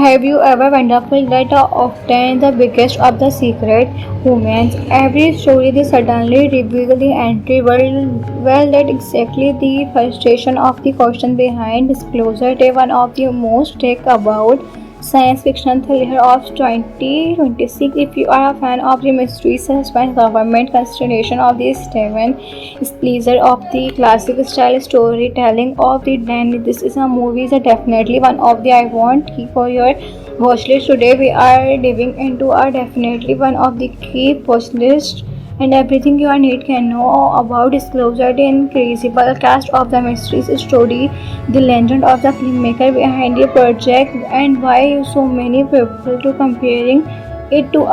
Have you ever wondered that often the biggest of the secret moments, every story they suddenly reveal the entry well that exactly the frustration of the question behind disclosure. They one of the most take about science fiction thriller of 2026. If you are a fan of the mystery, suspense, government constellation of the Steven Spielberg of the classic style storytelling of the Dan, this is a movie is definitely one of the I want keep for your watch list. Today we are diving into a definitely one of the key watch list and everything you need can know about disclosure the incredible cast of the mysteries story, the legend of the filmmaker behind the project, and why so many people to comparing it to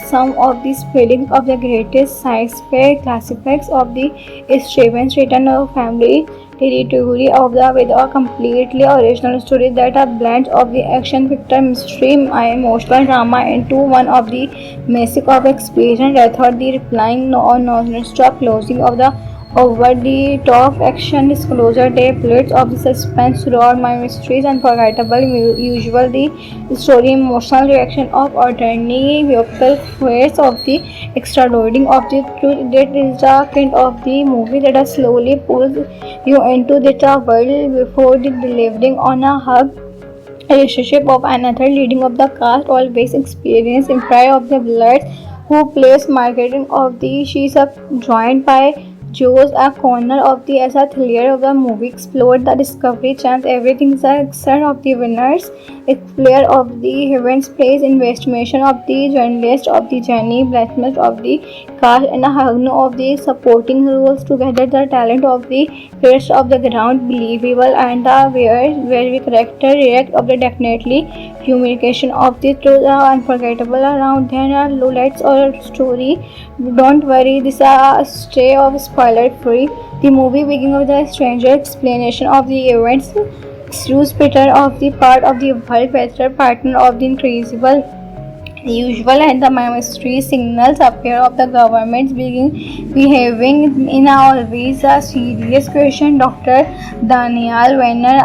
some of the spellings of the greatest sci-fi classics of the Stevens written family territory of the with a completely original story that a blend of the action picture mystery emotional drama into one of the basic of experience. I thought the replying no or non-stop closing of the over the top action disclosure day plates of the suspense throughout my mysteries unforgettable usual the story emotional reaction of ordinary vehicle face of the extraordinary of the truth that is the kind of the movie that slowly pulls you into the world before the delivering on a hug relationship of another leading of the cast always experience in pride of the blood who plays marketing of the she's up joined by Joe's a corner of the as a thriller of the movie explored the discovery chance everything is a extent of the winners explainer of the heavens plays investigation of the journalist of the journey blacksmith of the cast and a hug of the supporting roles together the talent of the rest of the ground believable and the where we character react of the definitely communication of the truth are unforgettable around there are lowlights or story. Don't worry, this is a stay of spoiler free. The movie begins with a stranger explanation of the events. Bruce Peter of the part of the world better partner of the incredible usual and the mystery signals appear of the government's behaving in a always a serious question. Dr. Daniel Wenner,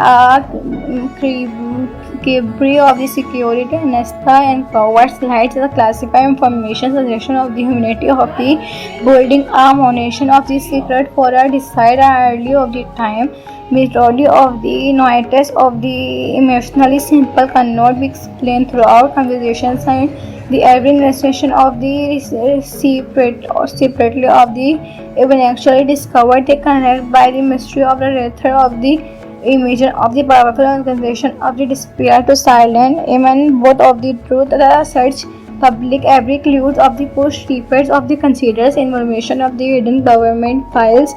Cabri of the security Nesta and covert slides the classified information suggestion of the humanity of the building a monation of the secret for a decide early of the time. Majority of the noises of the emotionally simple cannot be explained throughout conversations and the every illustration of the separately of the even actually discovered they connect by the mystery of the author of the image of the powerful organization of the despair to silence even both of the truth the search public every clues of the push reports of the considers information of the hidden government files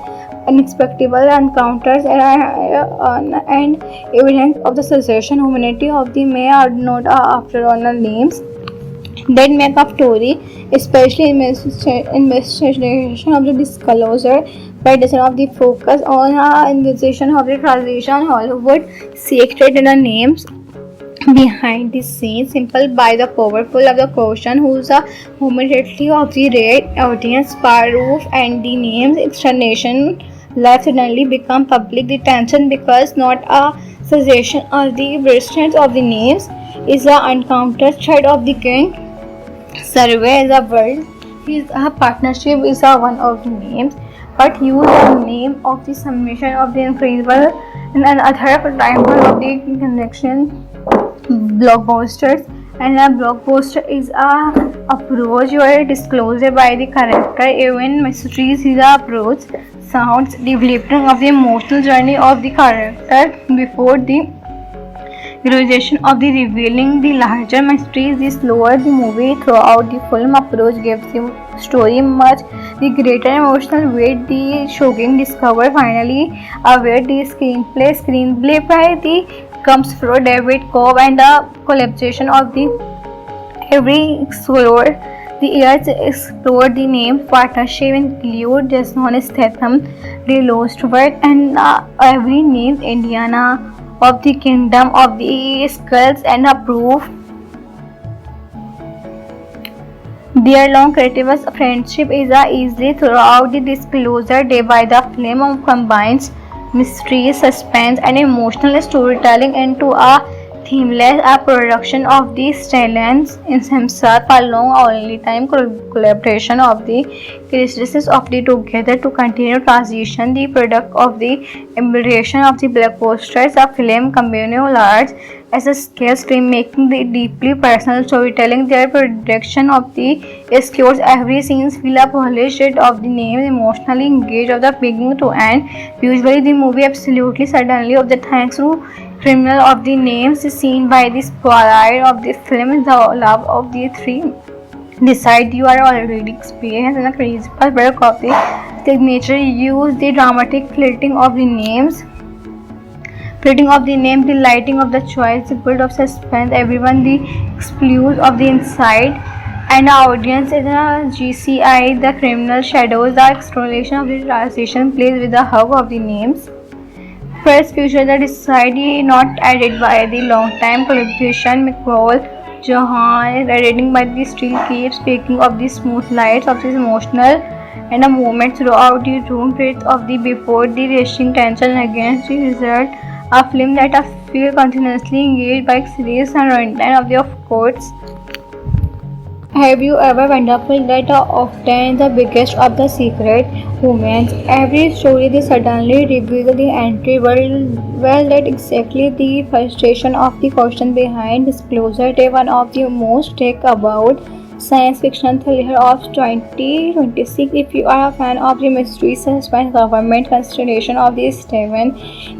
unexpected encounters and evidence of the secession humanity of the may are not after all names that make up story, especially investigation of the disclosure by design of the focus on investigation of the transition Hollywood secret in the names behind the scenes simple by the powerful of the question who's a momentarily of the red audience roof and the names explanation life suddenly become public the tension because not a suggestion of the brilliance of the names is the uncounted thread of the king survey the world is a partnership is a one of the names but use the name of the summation of the incredible and another timer of the connection blockbusters and a blockbuster is a approach where disclosure by the character even mysteries is a approach sounds developing of the emotional journey of the character before the realization of the revealing the larger mysteries the slower the movie throughout the film approach gives the story much the greater emotional weight the shocking discover finally where the screenplay by the comes from David Cobb and the collaboration of the every explorer the years explored the name partnership include Jason Statham, The Lost World and every name Indiana of the Kingdom of the Skulls and a proof their long creative friendship is easily throughout the disclosure day by the film of combines mystery, suspense and emotional storytelling into a Themeless, a production of the Stallions himself, a long only time collaboration of the critics of the together to continue transition, the product of the emulation of the blockbusters, a film communal large as a scale stream, making the deeply personal storytelling. Their production of the scores every scene feel a polished of the names, emotionally engaged of the beginning to end. Usually the movie absolutely suddenly of the thanks to criminal of the names is seen by the spotlight of the film, the love of the three. Decide you are already experienced in a crazy work of the signature. Use the dramatic flirting of the names. Flirting of the name, the lighting of the choice, the build of suspense, everyone the exclude of the inside, and the audience is a GCI, the criminal shadows, the exploration of the transition plays with the hug of the names. First feature that is decided not added by the long-time collaboration. McCall Johan editing by the still keeps speaking of the smooth lights of this emotional and a moment throughout the room breath of the before the racing tension against the result. A film that I feel continuously engaged by series and runtime of the of course. Have you ever wondered that often the biggest of the secret humans, every story they suddenly reveal the entry well that exactly the frustration of the question behind disclosure. They one of the most take about science fiction thriller of 2026. If you are a fan of the mystery, suspense, government constellation of the Steven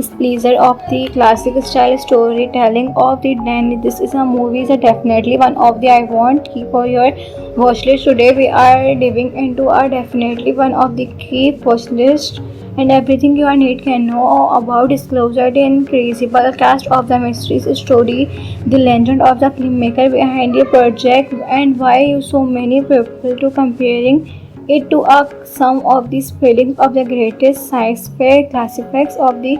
Spielberg of the classic style storytelling of the Dan, this is a movie is definitely one of the I want keep for your watch list. Today we are diving into a definitely one of the key watch list and everything you need can know about disclosure, the incredible cast of the mysteries story, the legend of the filmmaker behind the project, and why so many people to comparing it to some of the spellings of the greatest sci-fi classics of the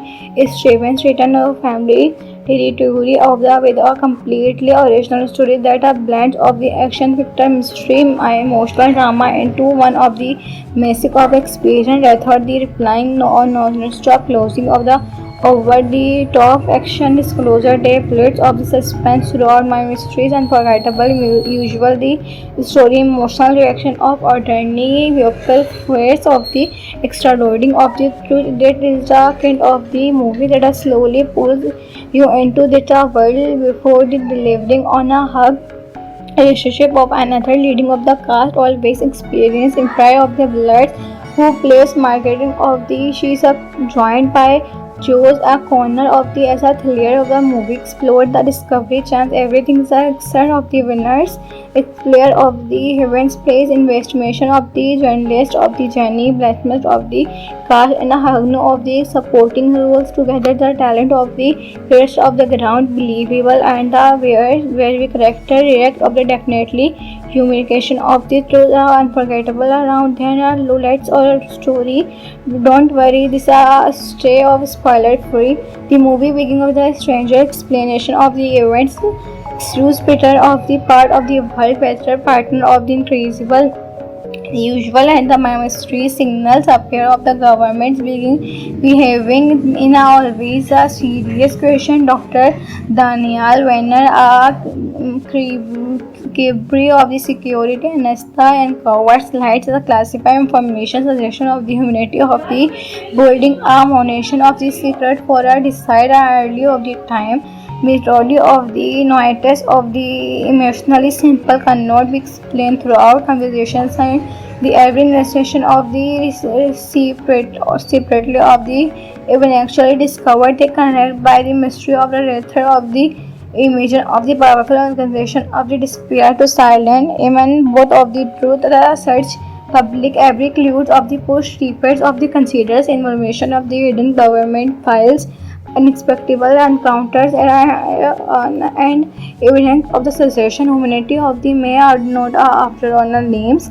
Steven's written family territory of the with a completely original story that a blend of the action fiction mystery emotional drama into one of the basic of experience. I thought the replying non-stop closing of the over the top action disclosure day plates of the suspense throughout my mysteries unforgettable usual the story emotional reaction of ordinary vehicle fears of the extraordinary of the truth. That is the kind of the movie that slowly pulls you into the world before the delivering on a hug relationship of another leading of the cast always experience in pride of the blood who plays marketing of the she's joined by Joe's a corner of the as a thriller of the movie explored the discovery chance everything is a set of the winners. It's clear of the heavens place investigation of the journalist of the journey blacksmith of the cast and a hagno of the supporting roles together the talent of the rest of the ground believable and the where we character react of the definitely communication of the truth are unforgettable around then are lowlights or story. Don't worry, this is a stay of spoiler free. The movie begins with a stranger explanation of the events. Bruce Peter of the part of the world better partner of the incredible usual and the mystery signals appear of the government behaving in a always a serious question. Dr. Daniel Wenner, Cabri of the security Anesta and covers lights the classified information suggestion of the humanity of the building a monation of the secret for a decide early of the time. Majority of the noises of the emotionally simple cannot be explained throughout conversations and the every illustration of the separately of the even actually discovered they connect by the mystery of the author of the image of the powerful organization of the despair to silent even both of the truth the search public every clue of the push reports of the considers information of the hidden government files unexpected encounters and evidence of the secession humanity of the may are not after honor names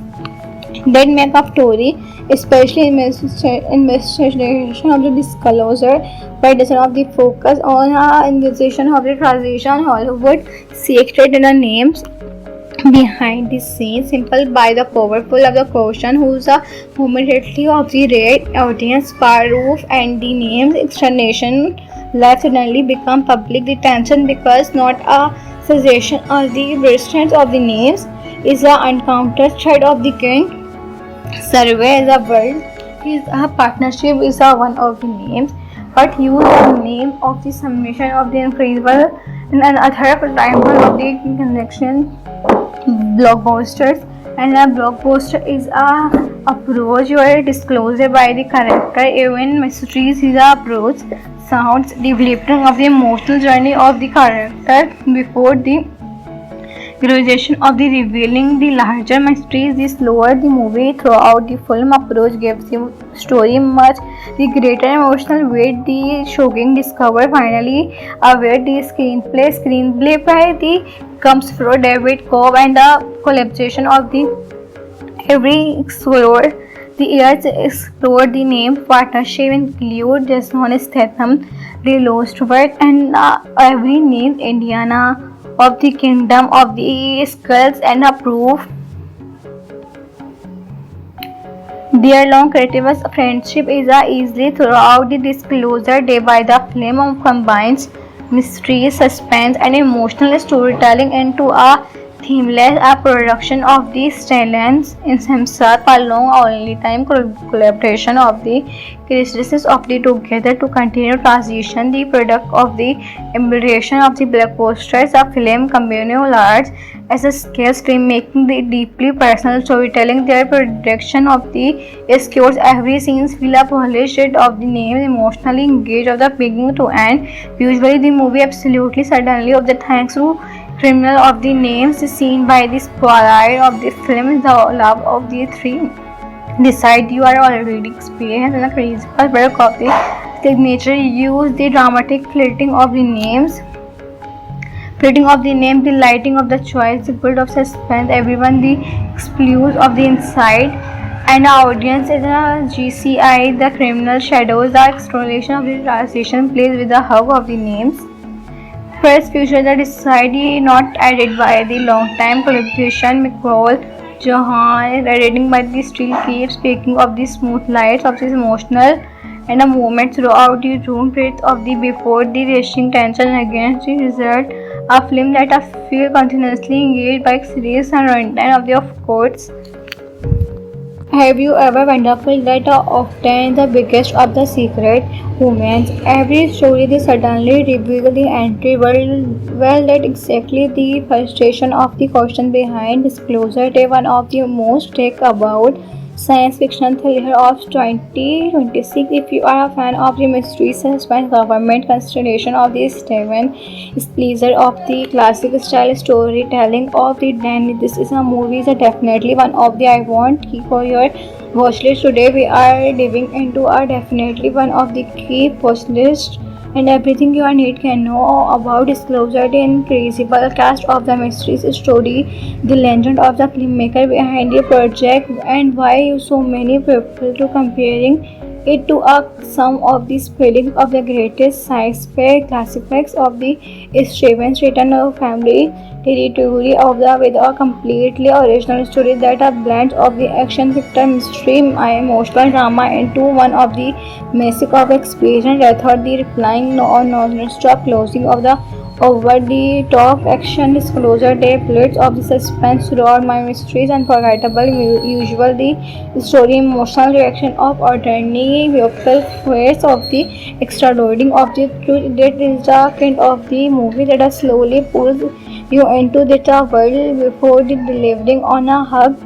that make up story, especially investigation of the disclosure by design of the focus on investigation of the transition Hollywood secret in the names behind the scenes simple by the powerful of the question who's a momentarily of the red audience far roof and the names explanation life suddenly become public. The tension because not a cessation or the restraint of the names is the uncounted thread of the king. Survey is a world. Is a partnership is a one of the names, but use the name of the summation of the incredible and another primal of the connection blockbusters. And a blockbuster is a approach where disclosure by the character even mysteries is a approach sounds developing of the emotional journey of the character before the realization of the revealing the larger mysteries. The slower the movie throughout the film approach gives the story much the greater emotional weight. The shocking discover finally aware the screenplay by the comes from David Cobb and the collaboration of the every explorer. The years explored the name partnership include Jason Statham, The Lost World, and every named Indiana of the Kingdom of the Skulls and approve. Their long creative friendship is easily throughout the disclosure day by the film of combines mystery, suspense, and emotional storytelling into a themeless production of the Stellans in himself a long only time collaboration of the characteristics of the together to continue transition the product of the embellition of the blockbusters a film communal arts as a scale stream making the deeply personal storytelling. Their production of the escores every scene feel a polished of the name emotionally engaged of the beginning to end. Usually the movie absolutely suddenly of the thanks to criminal of the names seen by the spotlight of the film the love of the three decide you are already experienced in a crazy work of the signature use the dramatic flirting of the names the lighting of the choice, the build of suspense, everyone the exclusive of the inside, and the audience is a GCI, the criminal shadows, the exploration of the transition plays with the hug of the names. First future that is decided not added by the long time collaboration McCall Johan editing by the still keeps speaking of the smooth lights of this emotional and a moment throughout the room breath of the before the racing tension against the result a film that I feel continuously engaged by series and runtime of the of course. Have you ever wonderful that often the biggest of the secret humans? Every story they suddenly reveal the entry well that exactly the frustration of the question behind disclosure. They one of the most take about science fiction thriller of 2026. If you are a fan of the mystery suspense government constellation of the Steven Spielberg of the classic style storytelling of the Danny, this is a movie that definitely one of the I want keep for your watchlist. Today we are diving into a definitely one of the key watchlist and everything you need can know about disclosure the incredible cast of the mysteries story, the legend of the filmmaker behind the project, and why so many people to comparing it to some of the spelling of the greatest sci-fi classics of the Stevens written of family territory of the with a completely original story that a blend of the action victim mystery emotional drama into one of the basic of experience. I thought the replying no or non-stop closing of the over the top action disclosure day plates of the suspense throughout my mysteries unforgettable usual the story emotional reaction of ordinary vehicle fears of the extraordinary of the truth that is the kind of the movie that slowly pulls you into the world before the delivering on a hug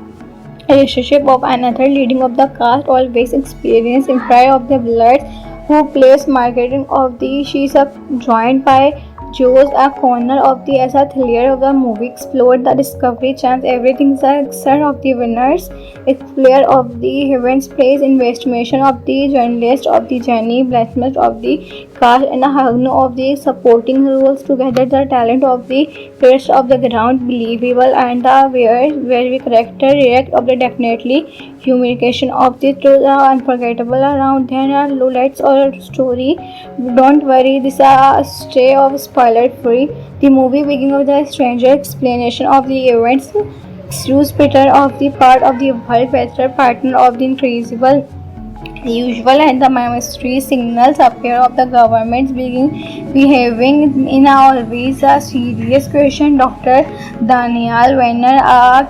relationship of another leading of the cast always experience in prior of the blood who plays marketing of the she's joined by Joe's a corner of the as a thriller of the movie explored the discovery chance everything is a son of the winners explainer of the heavens plays investigation of the journalist of the journey blacksmith of the cast and a hagno of the supporting roles together the talent of the rest of the ground believable and the where we character react of the definitely humiliation of the truth unforgettable around there are lowlights or story. Don't worry, this is a stay of spoiler free. The movie begins with a stranger explanation of the events. Excuse Peter of the part of the world better partner of the incredible usual and the mystery signals appear of the government's behaving in always a serious question. Dr. Daniel Wenner, a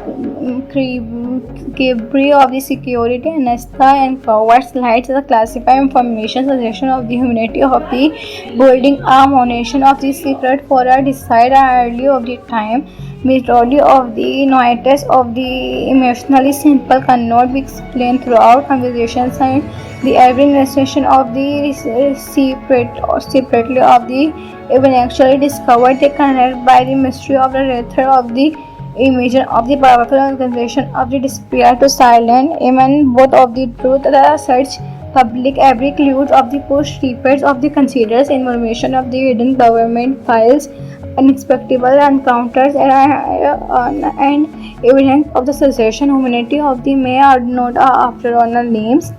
Cabri of the security Anesta and forward slides the classified information suggestion of the humanity of the building a monetization of the secret for a decide early of the time. Majority of the noises of the emotionally simple cannot be explained throughout conversations, and the every illustration of the separately of the even actually discovered they connect by the mystery of the author of the image of the powerful organization of the despair to silent even both of the truth the search public every clue of the push reports of the considers information of the hidden government files unexpected encounters and evidence of the secession humanity of the may or not after honor names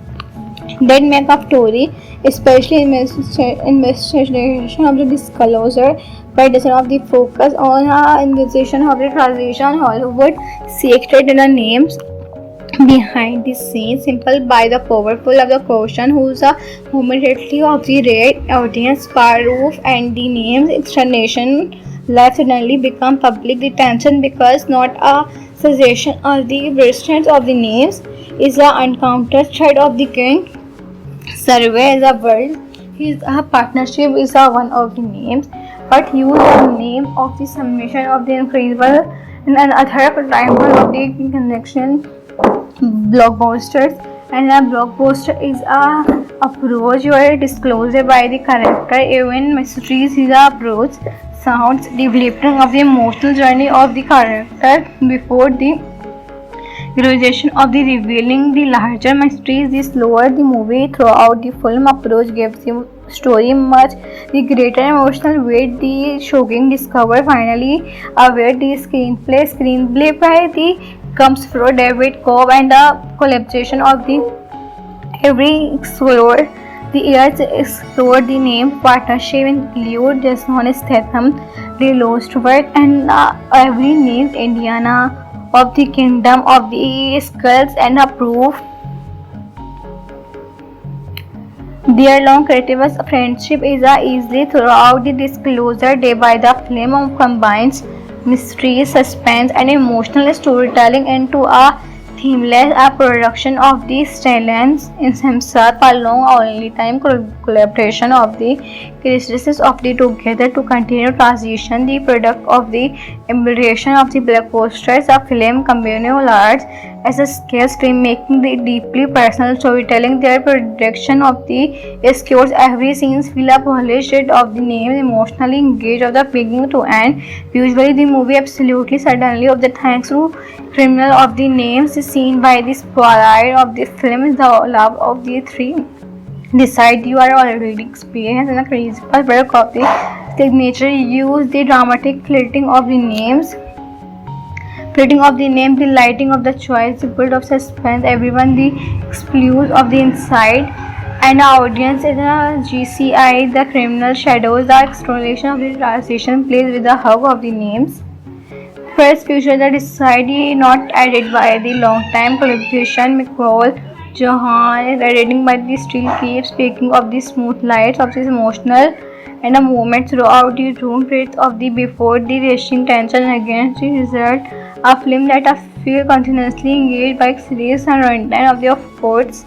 that make up story, especially investigation of the disclosure by design of the focus on investigation of the transition Hollywood secret in the names behind the scenes simple by the powerful of the question who's a momentarily of the red audience roof and the names explanation life suddenly become public detention because not a suggestion or the resistance of the names is the uncounted threat of the king survey is a world his partnership is a one of the names but use the name of the summation of the incredible and another primal of the connection blockbusters and a blockbuster is a approach where disclosure by the character even mysteries is a approach sounds developing of the emotional journey of the character before the realization of the revealing the larger mysteries the slower the movie throughout the film approach gives the story much the greater emotional weight the shocking discover finally aware the screenplay by the comes from David Cobb and the collaboration of the every explorer the years explored the name partnership include Jason Statham, The Lost World and every named Indiana of the Kingdom of the Skulls and a proof their long creative friendship is easily throughout the disclosure day by the film of combines mystery, suspense and emotional storytelling into a themeless production of the Stellans in himself a long only time collaboration of the characteristics of the together to continue transition the product of the embellition of the blockbusters a film communal arts as a scale making the deeply personal storytelling their production of the escapes every scene feel a polished of the name emotionally engaged of the beginning to end usually the movie absolutely suddenly of the thanks to criminal of the names is seen by the spotlight of the film is the love of the three decide you are already experienced in a crazy work of the signature use the dramatic flirting of the names the lighting of the choice, the build of suspense, everyone the exclude of the inside, and the audience is a GCI, the criminal shadows, the exploration of the transition plays with the hug of the names. First future that is decided not added by the long time collaboration McCall Johan is editing by the still keep speaking of the smooth lights of this emotional and a moment throughout the room breath of the before the racing tension against the result a film that I feel continuously engaged by series and runtime of the courts.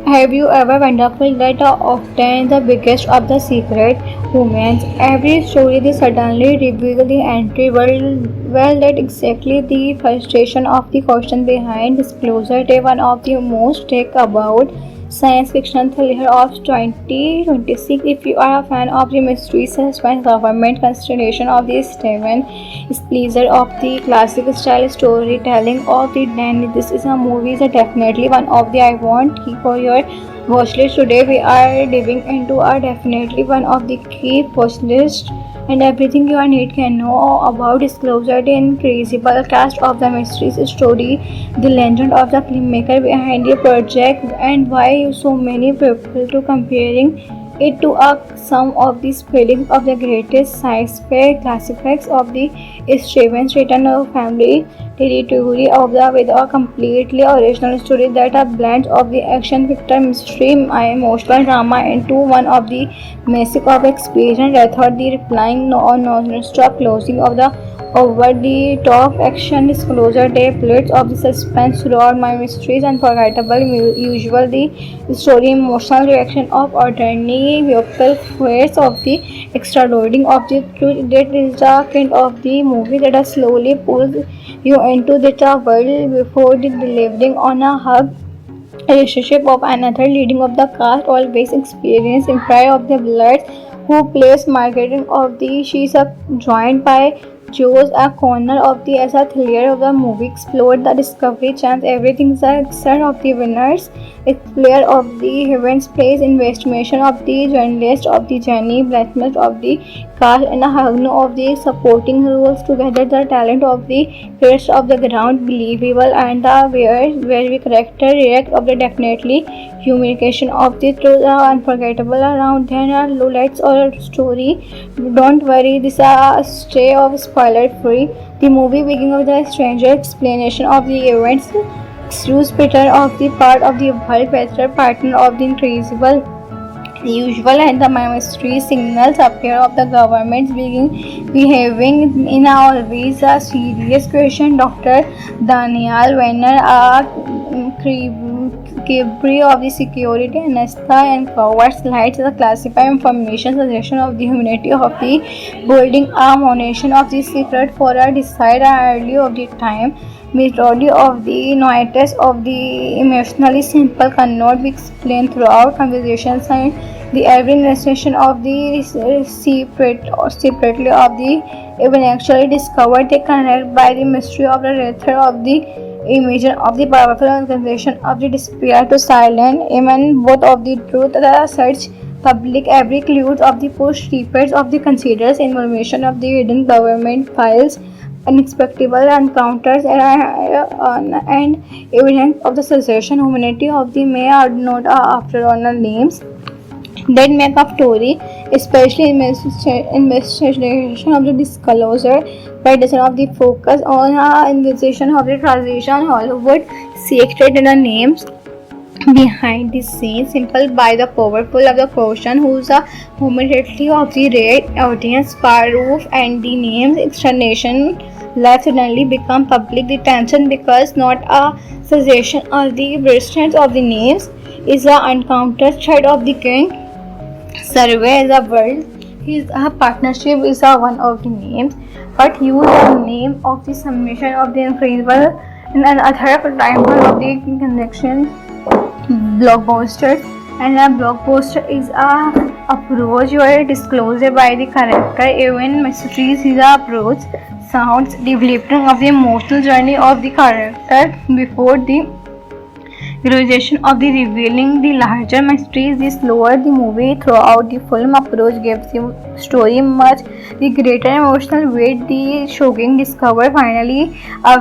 Have you ever wonderful that often the biggest of the secret humans every story they suddenly reveal the entry well that exactly the frustration of the question behind disclosure they one of the most take about science fiction thriller of 2026 if you are a fan of the mystery suspense government constellation of the Steven Spielberg of the classic style storytelling of the Danny this is a movie is definitely one of the I want keep for your watchlist today we are diving into a definitely one of the key watchlist and everything you need can know about disclosure the incredible cast of the mysteries story the legend of the filmmaker behind the project and why so many people to comparing it to a sum of the spelling of the greatest sci-fi classics of the Stevens written a family territory of the with a completely original story that a blend of the action, victor, mystery, emotional drama into one of the massive of experience. I thought the replying no non-stop closing of the over-the-top action disclosure day plates of the suspense throughout my mysteries unforgettable usual the story emotional reaction of ordinary vehicle fears of the extraordinary of the truth that is the kind of the movie that slowly pulls you into the world before the delivering on a hug relationship of another leading of the cast always experience empire of the blood who plays Margaret of the she's a joined by Joe's a corner of the as a thriller of the movie explored the discovery chance everything is a son of the winners explainer of the events plays investigation of the journalist of the journey blacksmith of the cast and a hagno of the supporting roles together the talent of the rest of the ground believable and the where we character react of the definitely humiliation of the truth are unforgettable around there are lowlights or story don't worry this is a stay of spoiler free the movie begins with a stranger explanation of the events excuse Peter of the part of the world better partner of the incredible usual and the mystery signals appear of the government behaving in a always a serious question. Dr. Daniel Wenner, a Cabri of the security Anesta and covert slides the classified information suggestion of the humanity of the building a monation of the secret for a decide early of the time. Majority of the noises of the emotionally simple cannot be explained throughout conversations and the every narration of the separately of the even actually discovered they connect by the mystery of the author of the image of the powerful organization of the despair to silent even both of the truth the search public every clue of the push repeats of the considers information of the hidden government files unexpected encounters and evidence of the succession humanity of the may are not after honor names that make up story, especially investigation of the disclosure by design of the focus on investigation of the transition Hollywood secret in the names behind the scenes simple by the powerful of the person who's a momentarily of the red audience roof and the names explanation life suddenly become public the tension because not a suggestion or the brilliance of the names is a uncounted thread of the king survey the world his partnership is one of the names but use the name of the summation of the incredible and another primal of the connection blockbusters and a blockbuster is a approach where disclosure by the character even mysteries is a approach sounds developing of the emotional journey of the character before the realization of the revealing the larger mysteries the slower the movie throughout the film approach gives the story much the greater emotional weight the shocking discover finally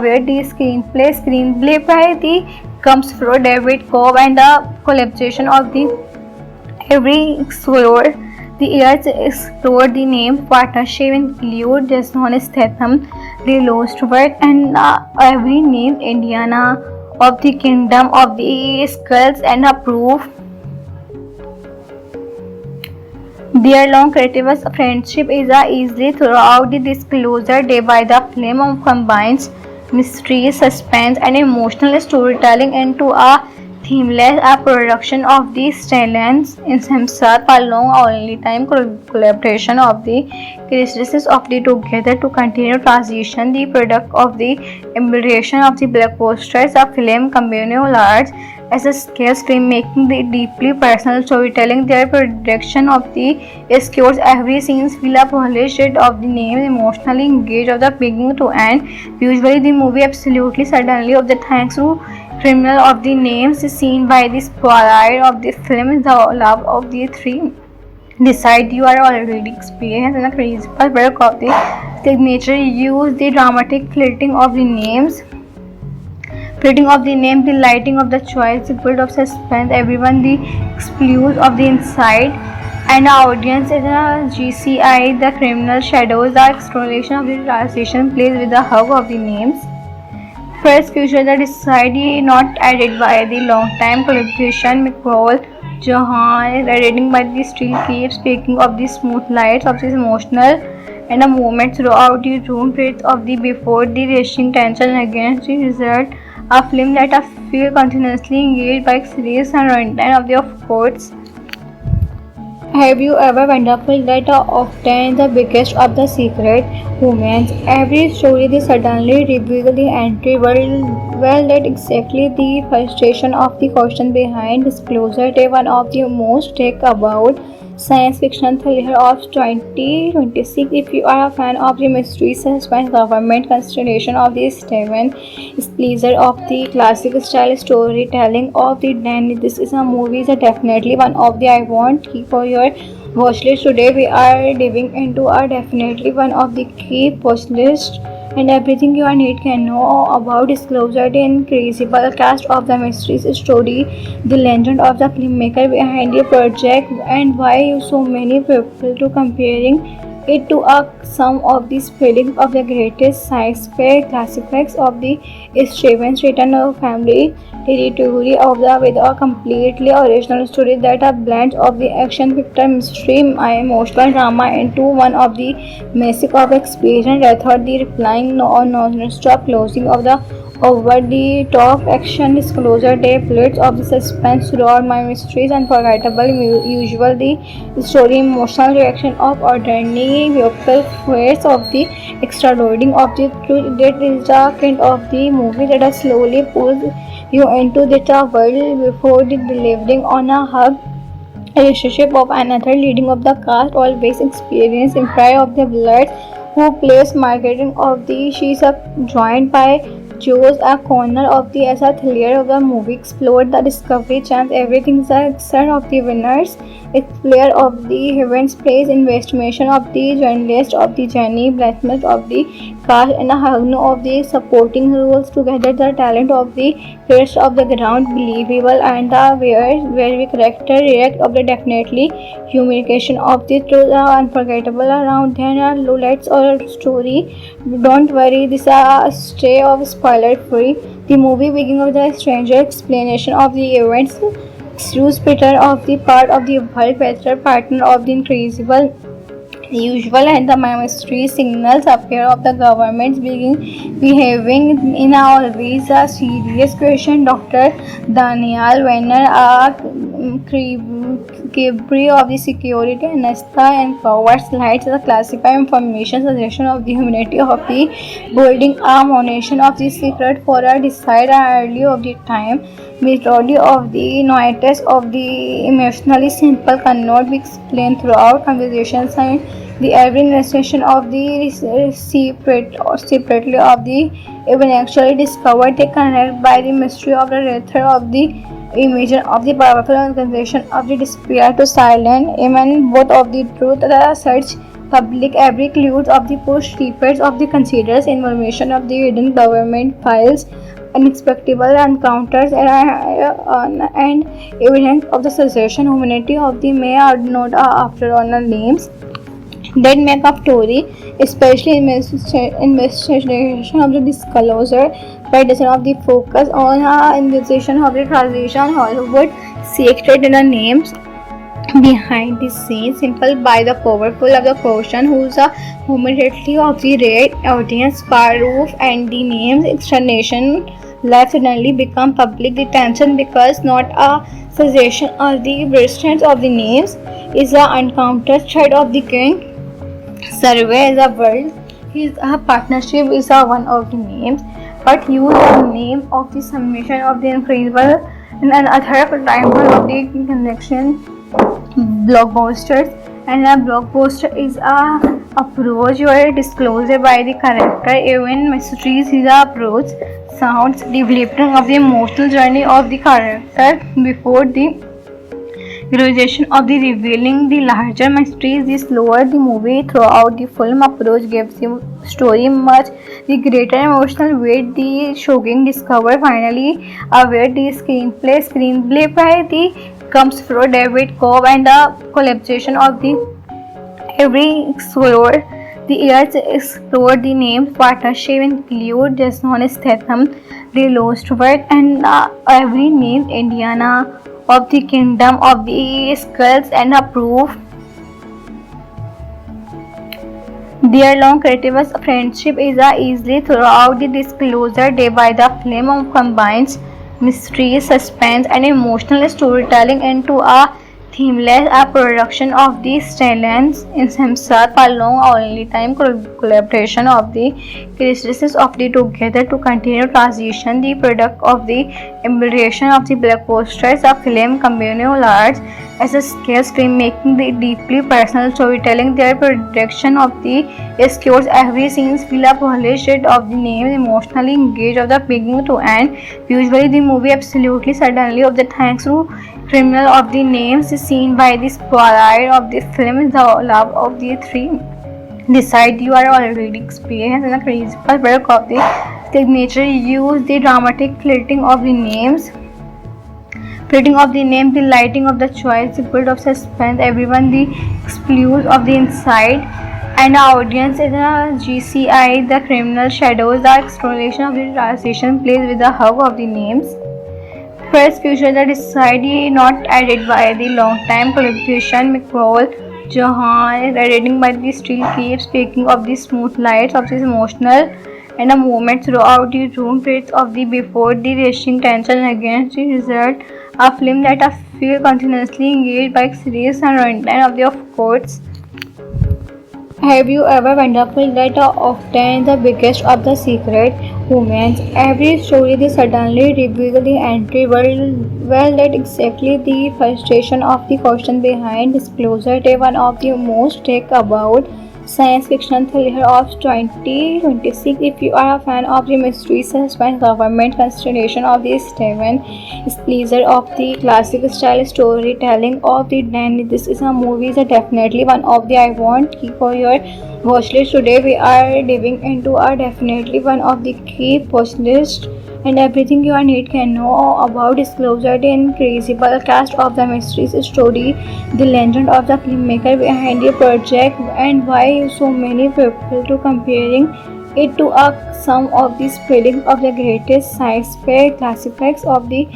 where the screenplay by the comes from David Cobb and the collaboration of the every explorer the years explored the name partnership include Jason Statham, The Lost World and every name Indiana of the Kingdom of the Skulls and a proof their long creative friendship is easily throughout the disclosure day by the film combines mystery, suspense and emotional storytelling into a themeless production of the Stellans in himself a long only time collaboration of the characteristics of the together to continue transition the product of the embellition of the blockbusters a film communal arts as a scarce filmmaking the deeply personal storytelling their production of the escapes every scene feel a polished of the name emotionally engaged of the beginning to end usually the movie absolutely suddenly of the thanks to criminal of the names seen by the spoiler of the film the love of the three decide you are already experienced in a principal work of the signature use the dramatic flirting of the names the lighting of the choice, the build of suspense, everyone the exclude of the inside, And the audience is a GCI, the criminal shadows, the exploration of the transition plays with the hub of the names. First feature that is slightly not added by the long-time collaboration McCall Johan is editing by the still keeps speaking of the smooth lights of this emotional and a moment throughout the room breath of the before the rushing tension against the result. A film that I feel continuously engaged by series and runtime of the of course. Have you ever wondered that often the biggest of the secret moments, every story they suddenly reveal the entry well that exactly the frustration of the question behind disclosure they one of the most take about science fiction thriller of 2026. If you are a fan of the mystery suspense government constellation of the Steven Spielberg of the classic style storytelling of the Danny, this is a movie that definitely one of the I want for your watchlist. Today we are diving into a definitely one of the key watchlist and everything you need can know about disclosure the incredible cast of the mysteries story, the legend of the filmmaker behind the project, and why so many people to comparing it to some of the spelling of the greatest sci-fi classics of the Stevens written family territory of the with a completely original story that a blend of the action picture mystery emotional drama into one of the massive of experience. I thought the replying no or non-stop closing of the over-the-top action disclosure day plates of the suspense throughout my mysteries unforgettable usual the story emotional reaction of ordinary people fears of the extraordinary of the truth that is the kind of the movie that slowly pulls you into the world before the delivering on a hug relationship of another leading of the cast always experience imprint of the blood who plays marketing of the she's joined by Joe's a corner of the as a thriller of the movie explored the discovery chance everything is a son of the winners explainer of the events plays investigation of the journalist of the journey blacksmith of the cast and a hagno of the supporting roles together the talent of the rest of the ground believable and the where we character react of the definitely humiliation of the truth are unforgettable around there are lowlights or story. Don't worry, this is a stay of spoiler free. The movie begins with a stranger explanation of the events. Excuse Peter of the part of the world better partner of the incredible usual and the mystery signals appear of the government's behaving in a always a serious question. Dr. Daniel Wenner, a Cabri of the security Anasta and forward slides the classified information suggestion of the humanity of the building a monation of the secret for a decide early of the time. Methodology of the notice of the emotionally simple cannot be explained throughout conversations and the every illustration of the separately of the even actually discovered they connect by the mystery of the author of the image of the powerful organization of the despair to silence even both of the truth the search public every clues of the push repeats of the considers information of the hidden government files unexpected encounters and evidence of the succession humanity of the may or not after honor names that make up story, especially investigation of the disclosure, predation of the focus on investigation of the transition Hollywood secret in the names behind the scenes simple by the powerful of the person who's a immediately of the red audience far roof and the names explanation life suddenly become public the tension because not a suggestion or the brilliance of the names is the uncounted thread of the king survey the world his partnership is one of the names but use the name of the summation of the incredible and another title of the connection blockbusters and a blockbuster is a approach where disclosed by the character even mysteries is a approach sounds developing of the emotional journey of the character before the realization of the revealing the larger mysteries the slower the movie throughout the film approach gives the story much the greater emotional weight the shocking discover finally aware the screenplay by the comes through David Cobb and the collaboration of the every explorer. The years explored the named partnership include Jason Statham, The Lost World, and every named Indiana of the Kingdom of the Skulls and Approve. Their long creative friendship is easily throughout the disclosure day by the film combines mystery, suspense, and emotional storytelling into a themeless production of the Stellans in himself a long only time collaboration of the characteristics of the together to continue transition the product of the embellition of the blockbusters of film communal arts as a scale filmmaking the deeply personal storytelling their production of the scores every scene feel a polished of the names emotionally engaged of the beginning to end. Usually the movie absolutely suddenly of the thanks to criminal of the names seen by the spoiler of the film is the love of the three. Decide you are already experienced in the crazy work of the signature use the dramatic flirting of the names. Flirting of the name, the lighting of the choice, the build of suspense, everyone the explodes of the inside, and the audience is a GCI, the criminal shadows, the exploration of the transition plays with the hug of the names. First future that decided not added by the long time collaboration McCall Johan is editing by the still keeps speaking of the smooth lights of this emotional and a moment throughout the room fits of the before the racing tension against the result a film that I feel continuously engaged by series and runtime of the of course. Have you ever wondered that often the biggest of the secret moments, every story they suddenly reveal the entry well that exactly the frustration of the question behind disclosure they one of the most take about science fiction thriller of 2026. If you are a fan of the mystery suspense government constellation of the Steven Spielberg of the classic style storytelling of the Danny, this is a movie that definitely one of the I want key for your watch list. Today we are diving into a definitely one of the key watch list and everything you need can know about disclosure the incredible cast of the mysteries story, the legend of the filmmaker behind the project, and why so many people to comparing it to some of the spelling of the greatest sci-fi classics of the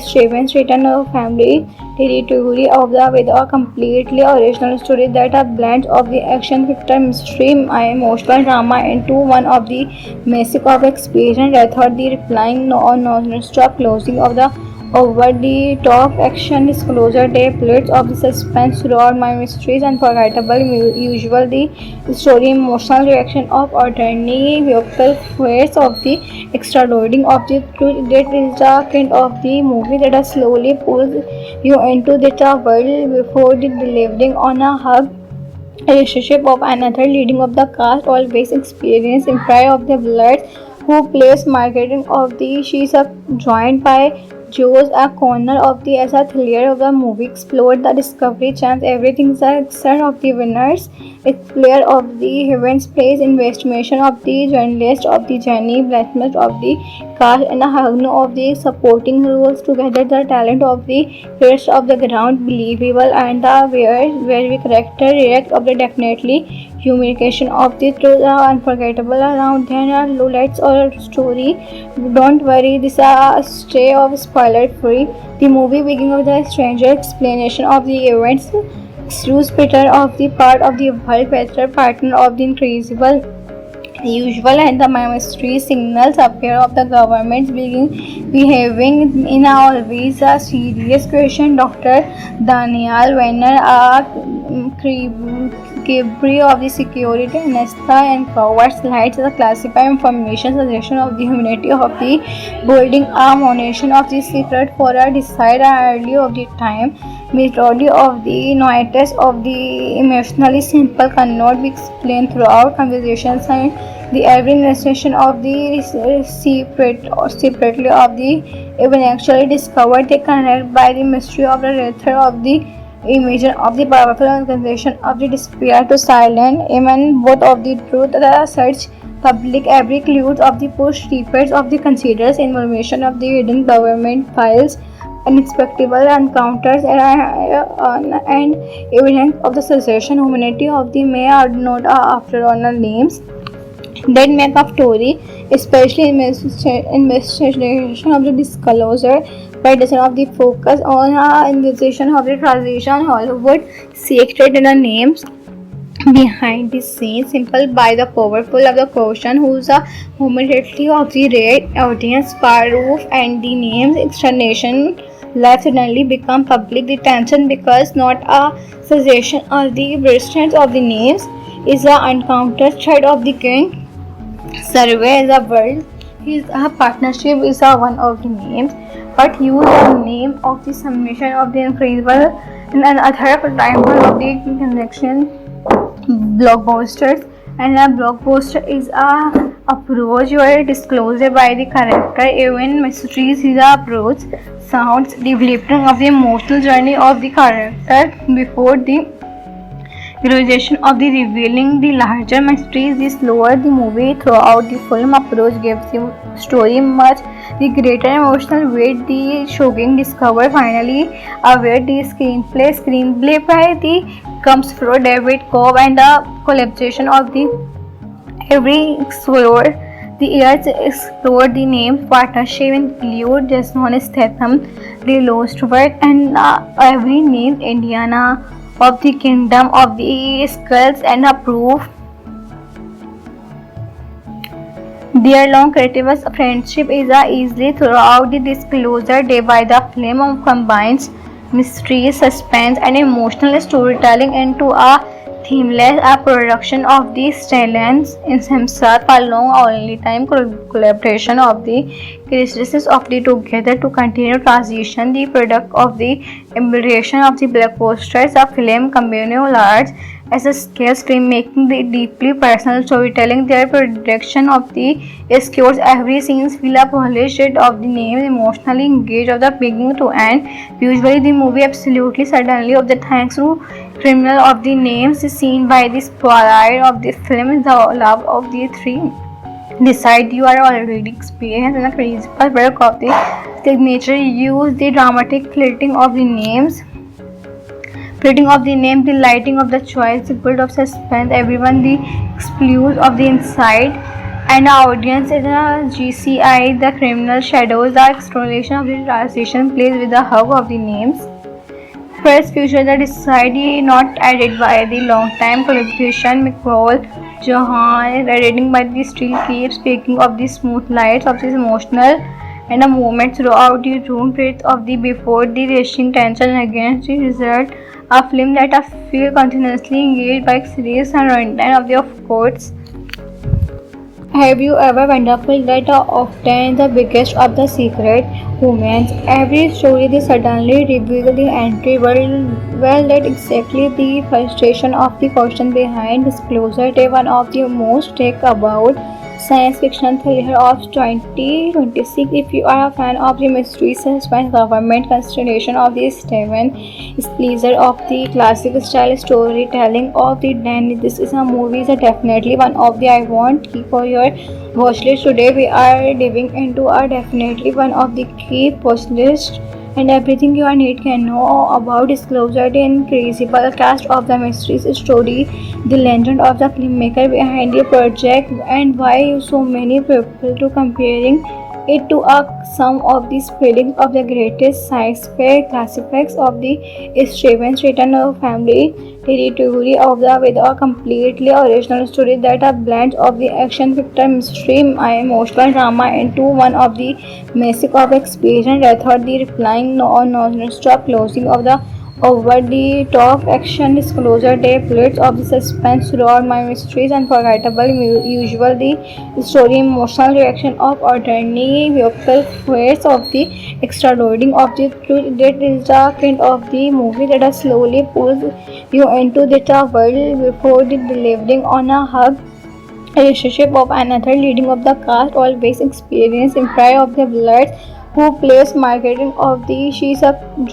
Stevens written family territory of the with a completely original story that a blend of the action fiction mystery emotional drama into one of the massive of experience. I thought the replying non-stop closing of the over the top action disclosure day plates of the suspense throughout my mysteries unforgettable usual the story emotional reaction of attorney vehicle fears of the extra loading of the truth that is the kind of the movie that slowly pulls you into the world before the delivering on a hug relationship of another leading of the cast always experience in prior of the blood who plays marketing of the she's joined by Joe's a corner of the as a thriller of the movie explored the discovery chance everything is a son of the winners explore of the events plays investigation of the journalist of the journey blacksmith of the cast and a hug of the supporting roles together the talent of the rest of the ground believable and the where we character react of the definitely humiliation of the truth are unforgettable around there are lowlights or story. Don't worry, this is a stay of spoiler free. The movie begins with a stranger explanation of the events. Excuse Peter of the part of the world better partner of the incredible usual and the mystery signals appear of the government behaving in always a serious question. Dr. Daniel Wenner, Gabriel of the security Nesta and cowards lights the classified information suggestion of the humanity of the building ammunition of the secret for a decide early of the time. Majority of the noises of the emotionally simple cannot be explained throughout conversations and the every illustration of the separately of the even actually discovered they connect by the mystery of the author of the image of the powerful organization of the despair to silent even both of the truth the search public every clues of the push repeats of the considers information of the hidden government files unexpected encounters and evidence of the succession humanity of the may are not after honor names that make a story, especially investigation of the disclosure by design of the focus on investigation of the transition Hollywood secret in the names behind the scenes, simple by the powerful of the question who's the humanity of the red audience proof and the names explanation life suddenly become public the tension because not a suggestion of the brilliance of the names is the uncounted thread of the king survey the world. His partnership is one of the names, but use the name of the summation of the incredible and another example of the connection blockbusters. And a blockbuster is a approach where disclosed by the character even mysteries is a approach sounds developing of the emotional journey of the character before the realization of the revealing the larger mysteries, the slower the movie throughout the film approach gives the story much the greater emotional weight. The shocking discover finally aware the screenplay by the comes from David Cobb and the collaboration of the every explorer. The years explored the name partnership include Jason Statham, The Lost World, and every named Indiana of the Kingdom of the Skulls and a proof their long creative friendship is easily throughout the disclosure day by the film combines mystery, suspense, and emotional storytelling into a themeless production of the Stellans in himself a long only time collaboration of the characteristics of the together to continue transition the product of the embellition of the blockbusters a film communal arts as a scale stream making the deeply personal storytelling their production of the scores every scene feel a polished of the names emotionally engaged of the beginning to end usually the movie absolutely suddenly of the thanks to criminal of the names is seen by the spotlight of the film is the love of the three decide you are already experienced in the principal work of the signature use the dramatic flirting of the names the lighting of the choice, the build of suspense, everyone the exclusive of the inside, and the audience is a GCI, the criminal shadows, the exploration of the transition plays with the hub of the names. First future the decided not added by the long time collaboration McCall Johan editing by the still keeps speaking of the smooth lights of this emotional and a moment throughout the room breath of the before the racing tension against the result a film that I feel continuously engaged by series and runtime of the course. Have you ever wonderful that often the biggest of the secret humans every story they suddenly reveal the entry well that exactly the frustration of the question behind disclosure they one of the most take about science fiction thriller of 2026 if you are a fan of the mystery suspense government constellation of the Steven Spielberg of the classic style storytelling of the Danny this is a movie is definitely one of the I want keep for your watch list today we are diving into a definitely one of the key watch list and everything you need can know about disclosure the incredible cast of the mysteries story the legend of the filmmaker behind the project and why so many people to comparing it to some of the spellings of the greatest sci-fi classics of the Stevens written family territory of the with a completely original story that a blend of the action fiction mystery emotional drama into one of the massive of experience rather the replying non-stop closing of the over the top action disclosure day plates of the suspense throughout my mysteries unforgettable usual the story emotional reaction of ordinary vehicle fears of the extraordinary of the truth that is the kind of the movie that slowly pulls you into the world before the delivering on a hug relationship of another leading of the cast always experience in pride of the blood who plays marketing of the she's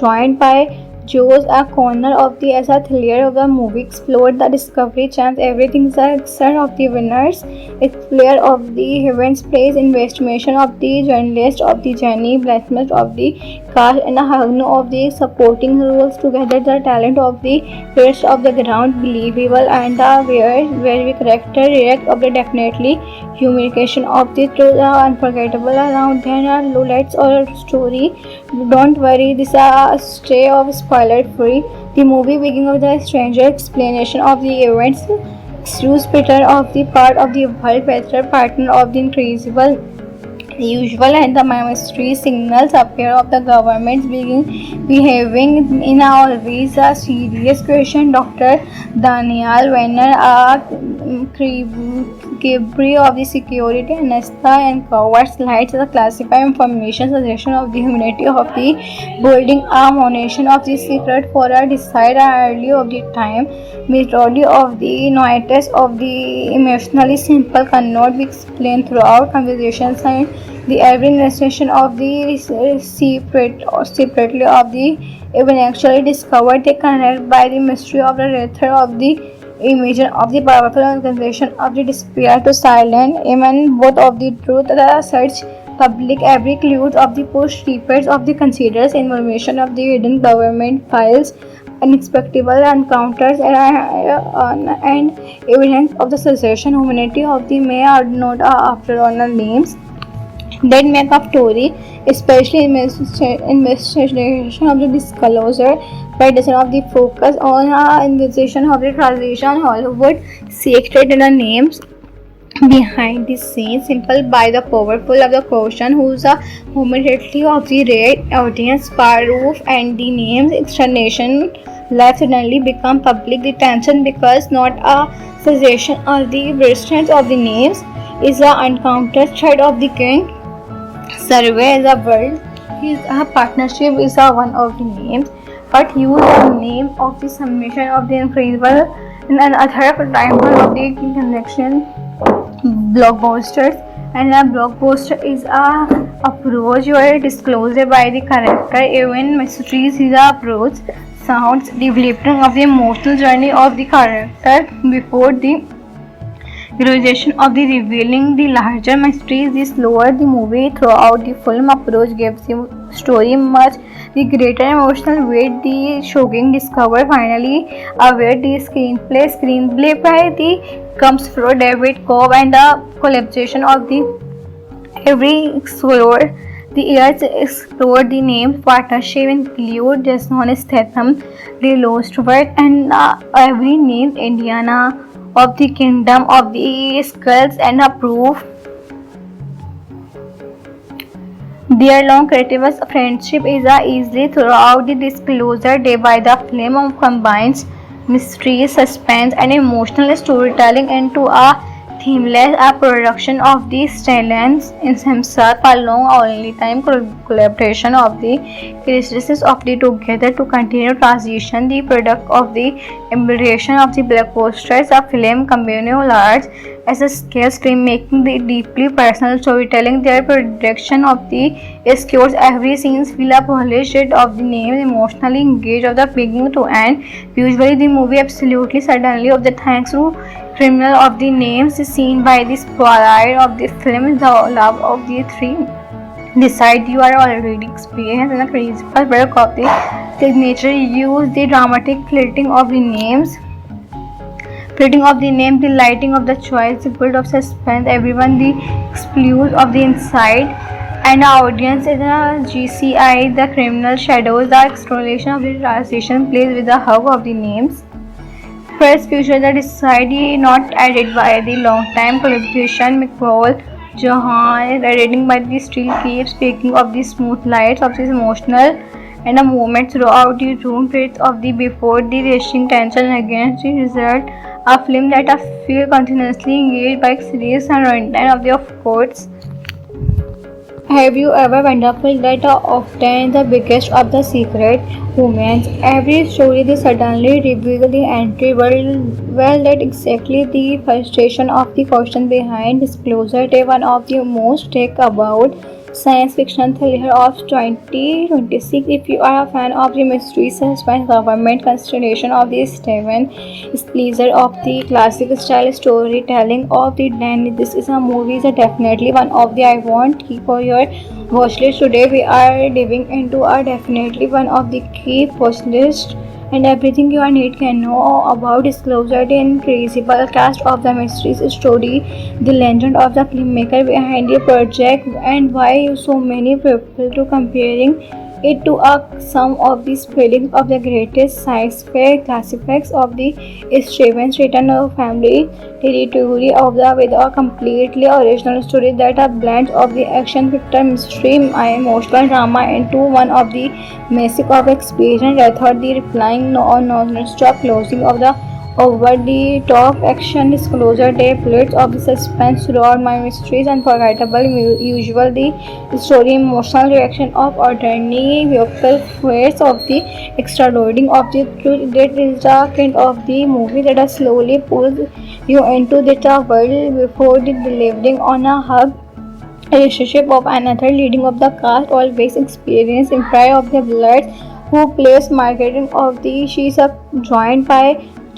joined by chose a corner of the as a thriller of the movie, explored the discovery chance, everything the extent of the winners, explore of the events, place investigation of the journalist of the journey, blacksmith of the cast, and a hug of the supporting roles together. The talent of the rest of the ground believable and the very character react of the definitely communication of the truth unforgettable around there lowlights or story. Don't worry, this is a stay of spoiler free. The movie begins with a stranger explanation of the events. Excuse Peter of the part of the world better partner of the incredible usual and the mystery signals appear of the government's behaving in always a serious question. Dr. Daniel Wenner, a Cabri of the security Anesta and covers lights the classified information suggestion of the humanity of the building ammunition of the secret for a decide early of the time methodology of the notice of the emotionally simple cannot be explained throughout conversations and the every illustration of the separately of the even actually discovered they connect by the mystery of the author of the image of the powerful organization of the despair to silence even both of the truth the search public every clue of the push reports of the considers information of the hidden government files unexpected encounters and evidence of the secession humanity of the may or not after all names that make up story, especially investigation of the disclosure by design of the focus on investigation of the transition Hollywood secret in the names behind the scenes simple by the powerful of the question who's a momentarily of the red audience proof and the names explanation life suddenly become public the tension because not a suggestion or the resistance of the names is a uncounted threat of the king survey is a world his partnership is a one of the names but use the name of the summation of the incredible and another time of the connection blockbusters and a blockbuster is a approach where disclosed by the character even mysteries is a approach sounds developing of the emotional journey of the character before the realization of the revealing the larger mysteries the slower the movie throughout the film approach gives the story much the greater emotional weight the shocking discover finally aware the screenplay by the comes from David Cobb and the collaboration of the every explorer the years explored the named partnership include Jason Statham, the Lost World and every named Indiana of the Kingdom of the Skulls and a proof their long creative friendship is easily throughout the disclosure day by the film of combines mystery, suspense and emotional storytelling into a themeless production of the Stellans in himself a long only time collaboration of the characteristics of the together to continue transition the product of the embellition of the blockbusters a film communal arts as a scale filmmaking the deeply personal storytelling their production of the scores every scene feel a polished of the name emotionally engaged of the beginning to end usually the movie absolutely suddenly of the thanks to criminal of the names is seen by the spotlight of the film the love of the three decide you are already experienced in a crazy work of the signature use the dramatic flirting of the names the lighting of the choice the build of suspense everyone the exclude of the inside and the audience is a GCI the criminal shadows the exploration of the transition plays with the hub of the names first feature that is decidedly not added by the long-time collaboration McCall Johan editing by the still keeps speaking of the smooth lights of this emotional and a moment throughout the room breath of the before the racing tension against the result a film that I feel continuously engaged by series and runtime of the of course. Have you ever wondered that often the biggest of the secret humans every story they suddenly reveal the entry well that exactly the frustration of the question behind disclosure they one of the most take about science fiction thriller of 2026. If you are a fan of the mystery, suspense, government constellation of the Steven Spielberg of the classic style storytelling of the Dan, this is a movie is definitely one of the I want keep for your watch list. Today we are diving into a definitely one of the key watch list and everything you need can know about disclosure the incredible cast of the mysteries story, the legend of the filmmaker behind the project, and why so many people to comparing it to some of the spellings of the greatest sci-fi classics of the Stevens written family territory of the with a completely original story that a blend of the action picture mystery emotional drama into one of the massive of experience. I thought the replying no or non-stop closing of the over the top action disclosure day plates of the suspense throughout my mysteries unforgettable usual the story emotional reaction of ordinary vehicle fears of the extraordinary of the truth that is the kind of the movie that slowly pulls you into the world before the delivering on a hug relationship of another leading of the cast always experience imprint of the blood who plays marketing of the she's a joined by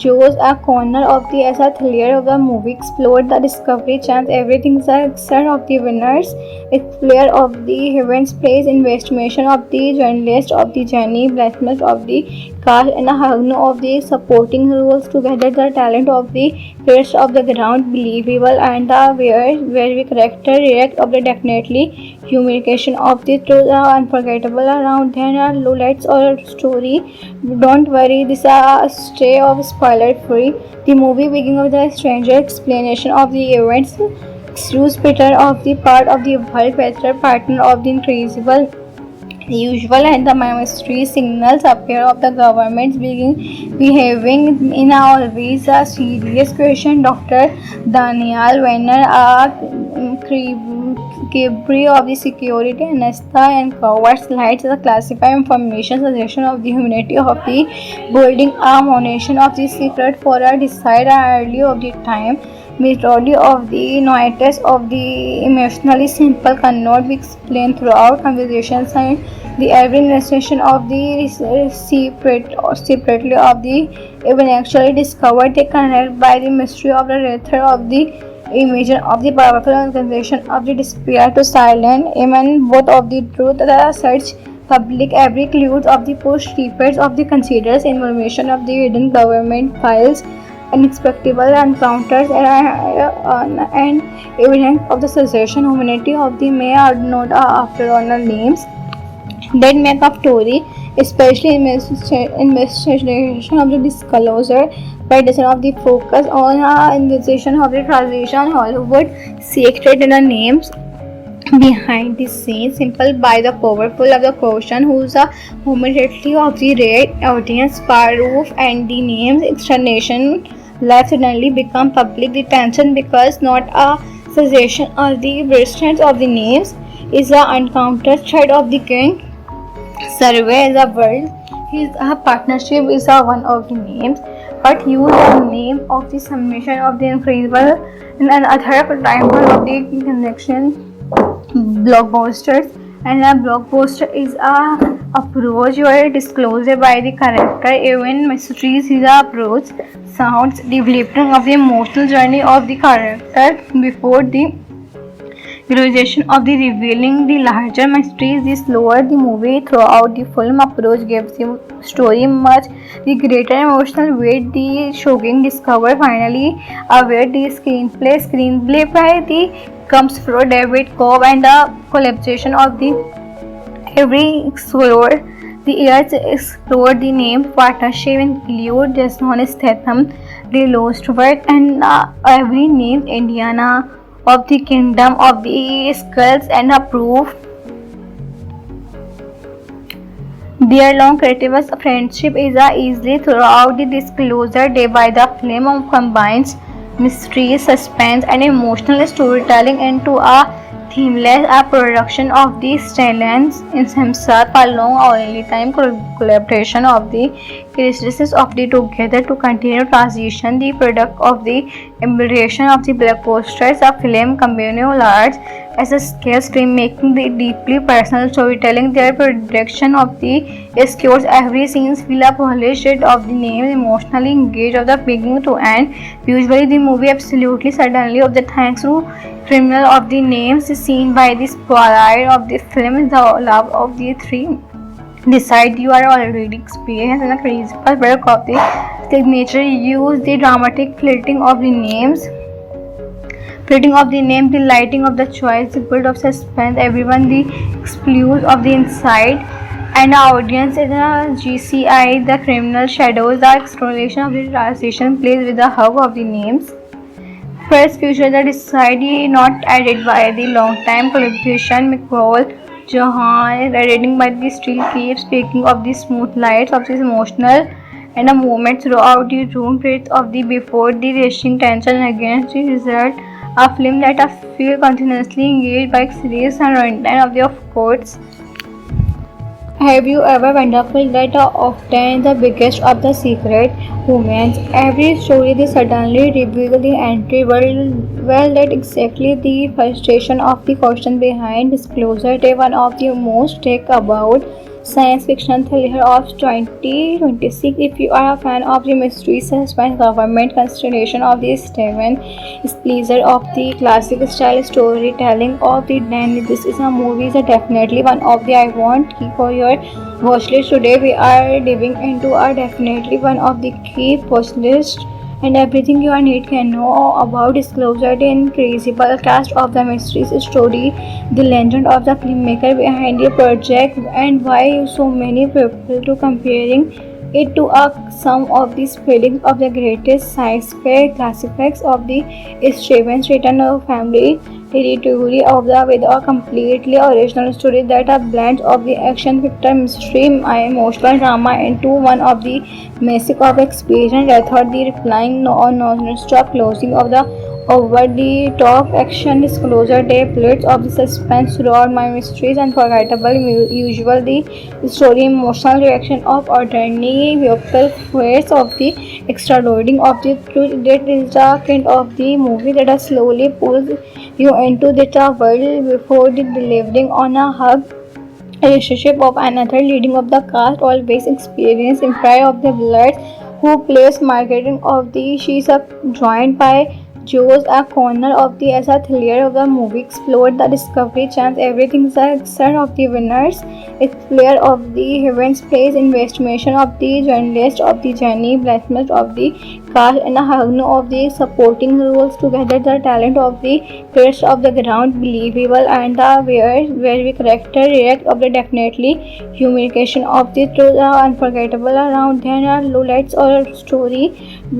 chose a corner of the as a thriller of the movie explored the discovery chance everything is a son of the winners explore of the heavens place investigation of the journalist of the journey blacksmith of the cast and a hug of the supporting roles together the talent of the rest of the ground believable and the where we character react of the definitely communication of the truth are unforgettable around then are lowlights or story. Don't worry, this is a stay of spoiler free. The movie begins with a stranger explanation of the events. Excuse Peter of the part of the world better partner of the incredible usual and the mystery signals appear of the government's behaving in a always a serious question. Dr. Daniel Wenner, Cabri of the security Anesta and covers lights the classified information suggestion of the humanity of the building a monation of the secret for a decide early of the time. Majority of the noises of the emotionally simple cannot be explained throughout conversations and the every illustration of the separately of the even actually discovered they connect by the mystery of the author of the image of the powerful organization of the despair to silence even both of the truth the search public every clues of the push reports of the considers information of the hidden government files unexpected encounters and evidence of the succession humanity of the may are not after all names that make up story, especially investigation of the disclosure by design of the focus on investigation of the transition Hollywood secret in the names behind the scenes simple by the powerful of the question who's a momentarily of the red audience roof and the names explanation life suddenly become public the tension because not a suggestion or the brilliance of the names is the uncounted thread of the king survey the world. His partnership is one of the names, but use the name of the summation of the incredible and another title of the connection blockbusters. And a blockbuster is a approach where disclosure by the character even mysteries is a approach sounds developing of the emotional journey of the character before the realization of the revealing the larger mysteries the slower the movie throughout the film approach gives the story much the greater emotional weight the shocking discover finally aware the screenplay by the comes from David Cobb and the collaboration of the every explorer the years explored the name partnership include Jason Statham, the Lost World and every named Indiana of the Kingdom of the Skulls and a proof their long creative friendship is easily throughout the disclosure day by the film combines mystery, suspense and emotional storytelling into a themeless production of the Stellans in himself a long only time collaboration of the characteristics of the together to continue transition, the product of the embellition of the blockbusters, a film communal arts as a scale filmmaking, the deeply personal storytelling, their production of the scores, every scene feel a polished of the name, emotionally engaged of the beginning to end. Usually the movie absolutely certainly of the thanks to criminal of the names seen by the spotlight of the film, the love of the three decide you are already experienced in a crazy work of the signature. Use the dramatic flirting of the names, the lighting of the choice, the build of suspense, everyone the exclude of the inside, and the audience is a GCI, the criminal shadows, the exploration of the transition plays with the hug of the names. First future that is decided not added by the long-time collaboration McCall Johan, editing by the still keeps speaking of the smooth lights of this emotional and a moment throughout the room breath of the before the racing tension against the result. A film that I feel continuously engaged by series and runtime of the of course. Have you ever wondered that often the biggest of the secret humans, every story they suddenly reveal the entry world, well that exactly the frustration of the question behind disclosure. They one of the most take about science fiction thriller of 2026. If you are a fan of the mystery suspense government constellation of the Steven Spielberg of the classic style storytelling of the Dan, this is a movie that definitely one of the I want keep for your watchlist. Today we are diving into a definitely one of the key watchlist and everything you need can know about disclosure, the incredible cast of the mysteries story, the legend of the filmmaker behind the project, and why so many people to comparing it to some of the spellings of the greatest sci-fi classics of the Stevens written of family territory of the with a completely original story that a blend of the action fiction mystery emotional drama into one of the basic of experience. I thought the replying on non-stop closing of the over the top action disclosure day plates of the suspense throughout my mysteries unforgettable usual the story emotional reaction of ordinary vehicle fears of the extraordinary of the truth. That is the kind of the movie that slowly pulls you into the world before the delivering on a hug relationship of another leading of the cast always experience in prior of the blood who plays marketing of the she's up joined by Joe's a corner of the as a thriller of the movie explored the discovery chance everything's a set of the winners. It's clear of the heavens place investigation of the journalist of the journey blacksmith of the cast and a hagno of the supporting roles together the talent of the rest of the ground believable and the where we character react of the definitely humiliation of the truth unforgettable around then are lowlights or story.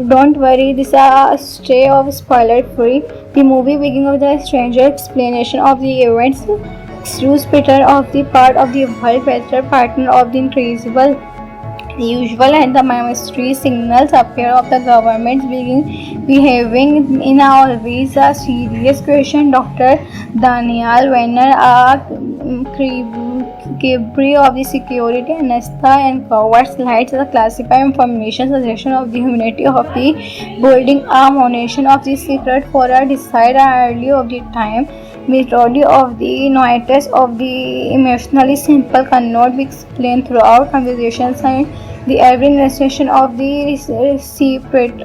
Don't worry, this is a stay of spoiler free. The movie begins with a stranger explanation of the events. Excuse Peter of the part of the world better partner of the incredible usual and the mystery signals appear of the government behaving in a always a serious question. Dr. Daniel Wenner, a Cabri of the security Anesta and covert slides the classified information suggestion of the humanity of the building a monation of the secret for a decide early of the time. Majority of the noises of the emotionally simple cannot be explained throughout conversations and the every illustration of the separately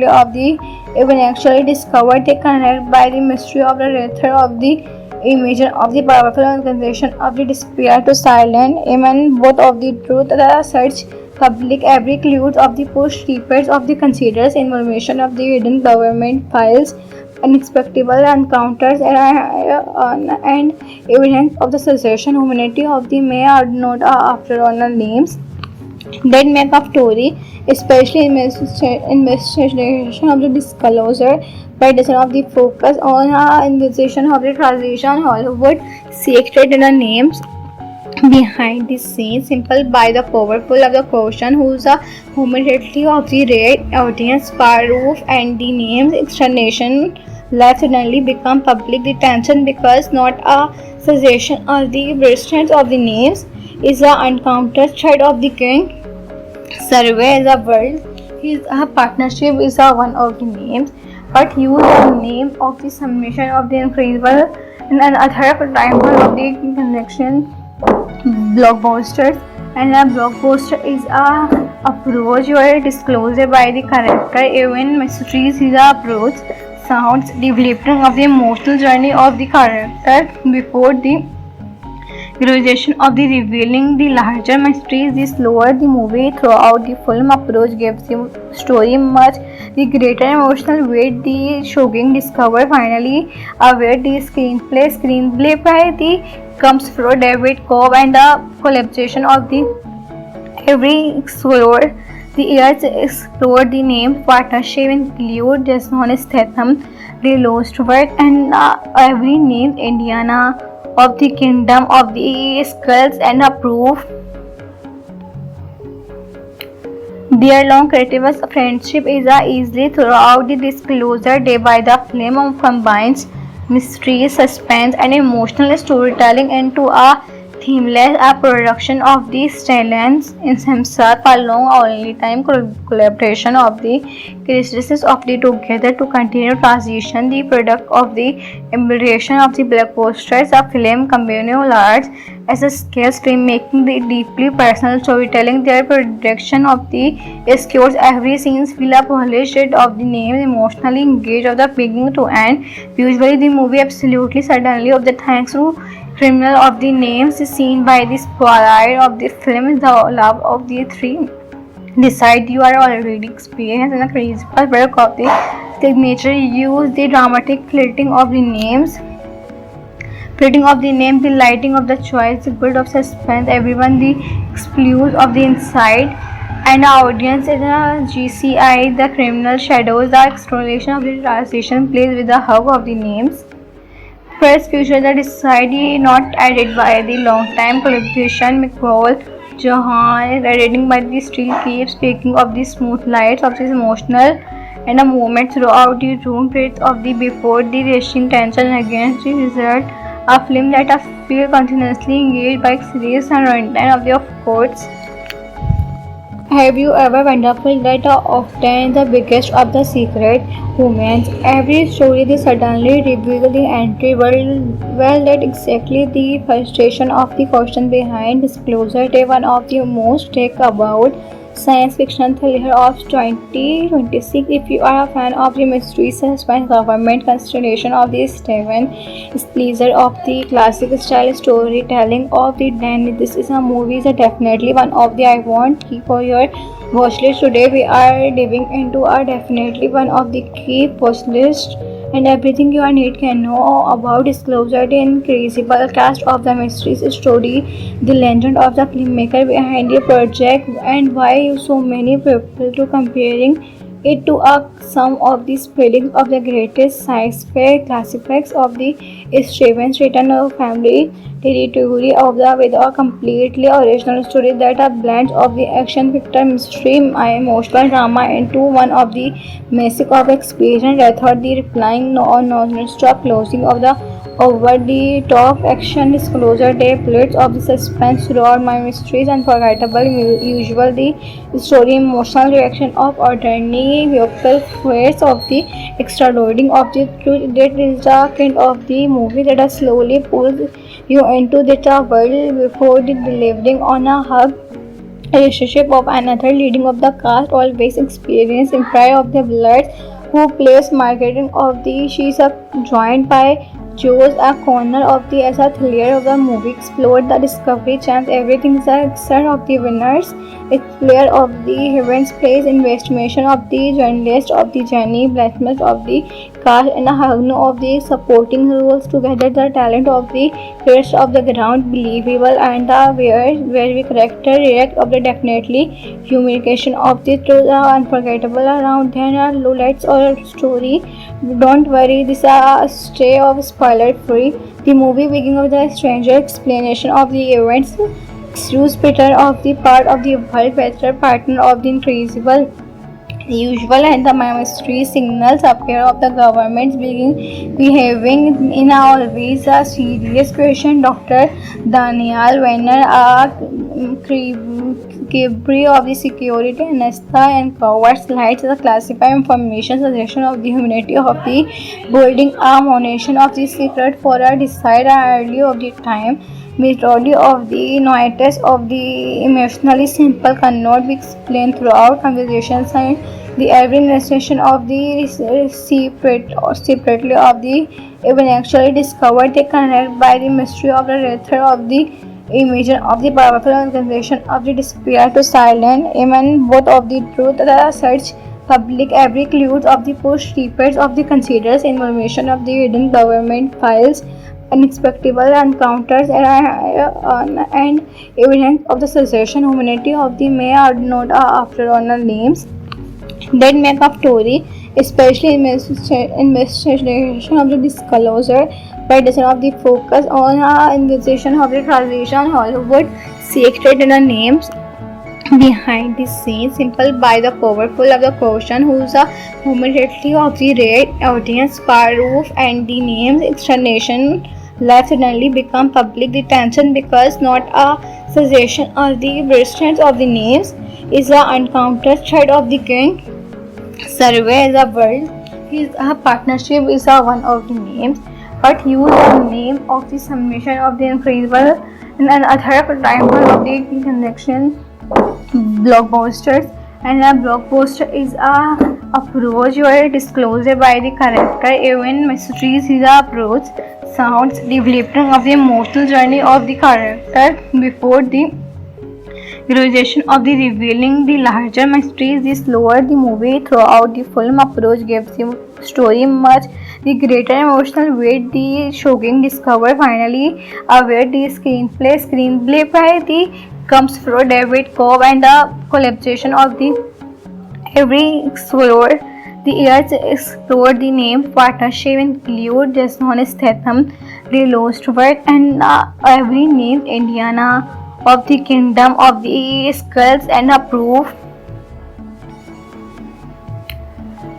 of the even actually discovered they connect by the mystery of the author of the image of the powerful organization of the despair to silent even both of the truth the search public every clue of the push reapers of the considers information of the hidden government files unexpected encounters and evidence of the secession humanity of the may are not after all names that make up story, especially investigation of the disclosure by design of the focus on investigation of the transition Hollywood secret in the names behind the scenes simple by the powerful of the question who's a humanity of the red audience roof and the names explanation life suddenly become public detention because not a suggestion or the restraints of the names is the uncounted threat of the king Survey is a word. His partnership is one of the names, but use the name of the summation of the incredible and another primal of the connection blockbusters. And a blockbuster is a approach where disclosure by the character even mysteries is a approach sounds developing of the emotional journey of the character before the realization of the revealing the larger mysteries. The slower the movie throughout the film approach gives the story much the greater emotional weight. The shocking discover finally aware the screenplay by the comes from David Cobb and the collaboration of the every explorer. The years explored the name partnership include Jason Statham, The Lost World, and every named Indiana of the Kingdom of the Skulls and approve. Their long creative friendship is easily throughout the disclosure day by the film combines mystery, suspense, and emotional storytelling into a themeless production of the Stellans in himself a long only time collaboration of the characteristics of the together to continue transition the product of the embellition of the blockbusters a film communal large as a scale filmmaking the deeply personal storytelling their production of the scores every scene feel a polished of the name emotionally engaged of the beginning to end. Usually the movie absolutely certainly of the thanks to criminal of the names is seen by the spotlight of the film the love of the three decide you are already experienced in a crazy work of the signature use the dramatic flirting of the names the lighting of the choice, the build of suspense, everyone the exclude of the inside, and the audience is a GCI, the criminal shadows, the exploration of the transition plays with the hug of the names. First feature that is decided not added by the long-time collaboration McCall Johan, editing by the still keeps speaking of the smooth lights of this emotional and a moment throughout the room breath of the before the racing tension against the result. A film that I feel continuously engaged by series and runtime of the of course. Have you ever wondered that often the biggest of the secret humans, every story they suddenly reveal the entry well that exactly the frustration of the question behind disclosure they one of the most take about science fiction thriller of 2026. If you are a fan of the mystery suspense government constellation of the Steven Spielberg of the classic style storytelling of the Dan, this is a movie that definitely one of the I want keep for your watch list. Today we are diving into a definitely one of the key watch list and everything you need can know about disclosure the incredible cast of the mysteries story, the legend of the filmmaker behind the project, and why so many people to comparing it to some of the spelling of the greatest sci-fi classics of the Stevens written family territory of the with a completely original story that a blend of the action picture mystery emotional drama into one of the basic of experience rather the replying non-stop closing of the over the top action disclosure day plates of the suspense throughout my mysteries unforgettable usual the story emotional reaction of ordinary vehicle fears of the extraordinary of the truth that is the kind of the movie that slowly pulls you into the world before the delivering on a hug relationship of another leading of the cast always experience in prior of the blood who plays marketing of the she's joined by Joe's a corner of the as a thriller of the movie explored the discovery chance everything is a set of the winners it's player of the heavens plays investigation of the journalist of the journey blacksmith of the cast and a hagno of the supporting roles together the talent of the rest of the ground believable and the where we character react of the definitely humiliation of the truth unforgettable around then are lowlights or story don't worry this is a stay of spoiler free the movie begins with a stranger explanation of the events excuse Peter of the part of the world better partner of the incredible usual and the mystery signals appear of the government's behaving in a always a serious question. Dr. Daniel Wenner, a Cabri of the security anesthesia and covert lights the classified information suggestion of the humanity of the building ammunition of the secret for a decide early of the time. Majority of the noises of the emotionally simple cannot be explained throughout conversations and the every narration of the separately of the even actually discovered they connect by the mystery of the author of the image of the powerful organization of the despair to silence even both of the truth the search public every clues of the push repeats of the considers information of the hidden government files unexpected encounters and evidence of the secession humanity of the may or not after honor names that make up story, especially investigation of the disclosure by design of the focus on investigation of the transition Hollywood secret in the names behind the scenes simple by the powerful of the person who's a momentarily of the red audience roof and the names explanation life suddenly become public the tension because not a suggestion or the resistance of the names is the uncounted threat of the king survey is a world his partnership is a one of the names but use the name of the summation of the incredible and another triangle of the connection blockbusters and a blockbuster is a approach where disclosure by the character even mysteries is a approach sounds developing of the emotional journey of the character before the realization of the revealing the larger mysteries the slower the movie throughout the film approach gives the story much the greater emotional weight the shocking discover finally aware the screenplay by the comes from David Cobb and the collaboration of the every explorer the years explored the name partnership include Jason Statham, the Lost World and every named Indiana of the Kingdom of the Skulls and approved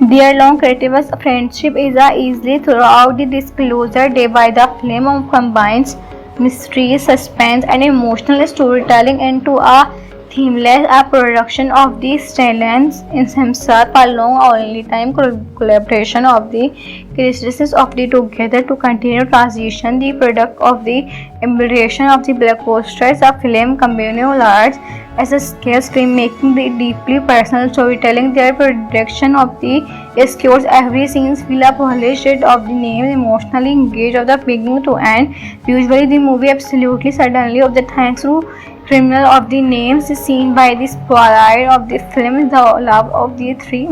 their long creative friendship is easily throughout the disclosure day by the film combines mystery, suspense and emotional storytelling into a themeless production of the Stellans in himself a long only time collaboration of the characteristics of the together to continue transition the product of the embellition of the blockbusters a film communal arts as a scale filmmaking the deeply personal storytelling their production of the escapes every scene feel a polished of the name emotionally engaged of the beginning to end usually the movie absolutely suddenly of the thanks to criminal of the names seen by the spotlight of the film the love of the three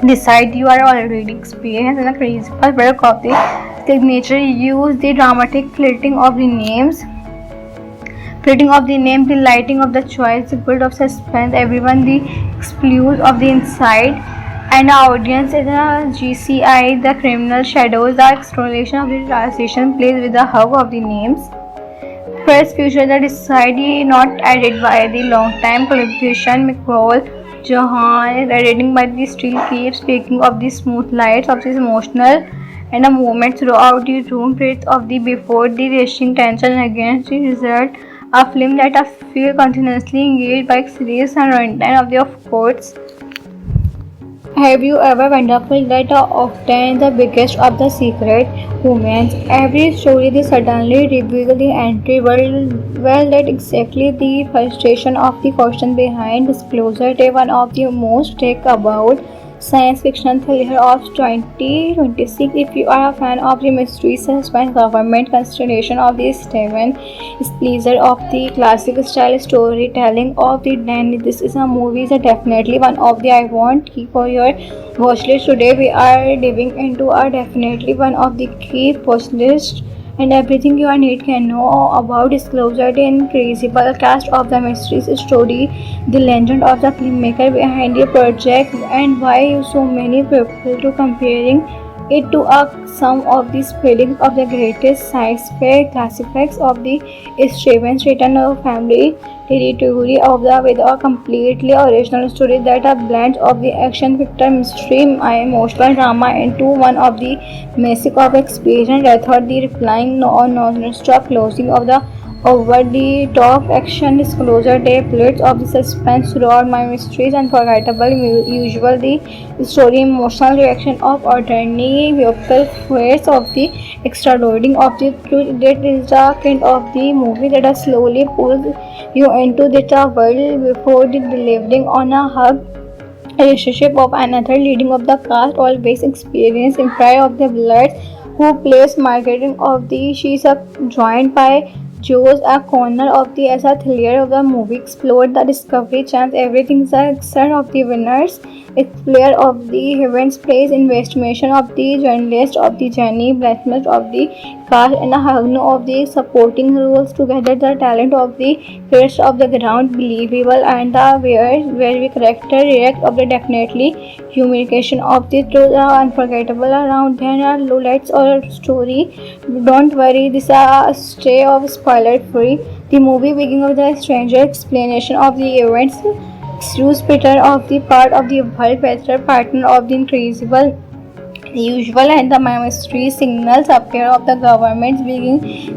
decide you are already experienced in a crazy work of the signature use the dramatic flirting of the names the lighting of the choice the build of suspense everyone the exclude of the inside and the audience is a GCI the criminal shadows the exploration of the transition plays with the hug of the names first future that is decided not added by the long time collaboration McCall Johan editing by the still keep speaking of the smooth lights of this emotional and a moment throughout the room breath of the before the racing tension against the result a film that I feel continuously engaged by series and runtime of the of course. Have you ever wondered that often the biggest of the secret humans, every story they suddenly reveal the entry well that exactly the frustration of the question behind disclosure they one of the most take about science fiction thriller of 2026 if you are a fan of the mystery suspense government constellation of the Steven Spielberg of the classic style storytelling of the Danny this is a movie is definitely one of the I want keep for your watch list today we are diving into a definitely one of the key watch list and everything you need can know about disclosure the incredible cast of the mysteries story the legend of the filmmaker behind the project and why so many people to comparing it to some of the spellings of the greatest sci-fi classics of the Steven's written family territory of the with a completely original story that a blend of the action picture mystery emotional drama into one of the massive of experience I thought the replying non-stop closing of the over-the-top action disclosure day plates of the suspense throughout my mysteries unforgettable usual the story emotional reaction of ordinary vehicle fears of the extraordinary of the truth that is the kind of the movie that slowly pulls you into the world before the delivering on a hug relationship of another leading of the cast always experience in prior of the blood who plays marketing of the she's a joined by Joe's a corner of the as a thriller of the movie explored the discovery chance everything is a son of the winners explore of the events plays investigation of the journalist of the journey blacksmith of the cast and a hugno of the supporting roles together the talent of the rest of the ground believable and the where we character react of the definitely humiliation of the truth are unforgettable around there are lowlights or story don't worry this is stay of spoiler free the movie begins with the stranger explanation of the events Bruce Peter of the part of the world better partner of the incredible usual and the mystery signals appear of the government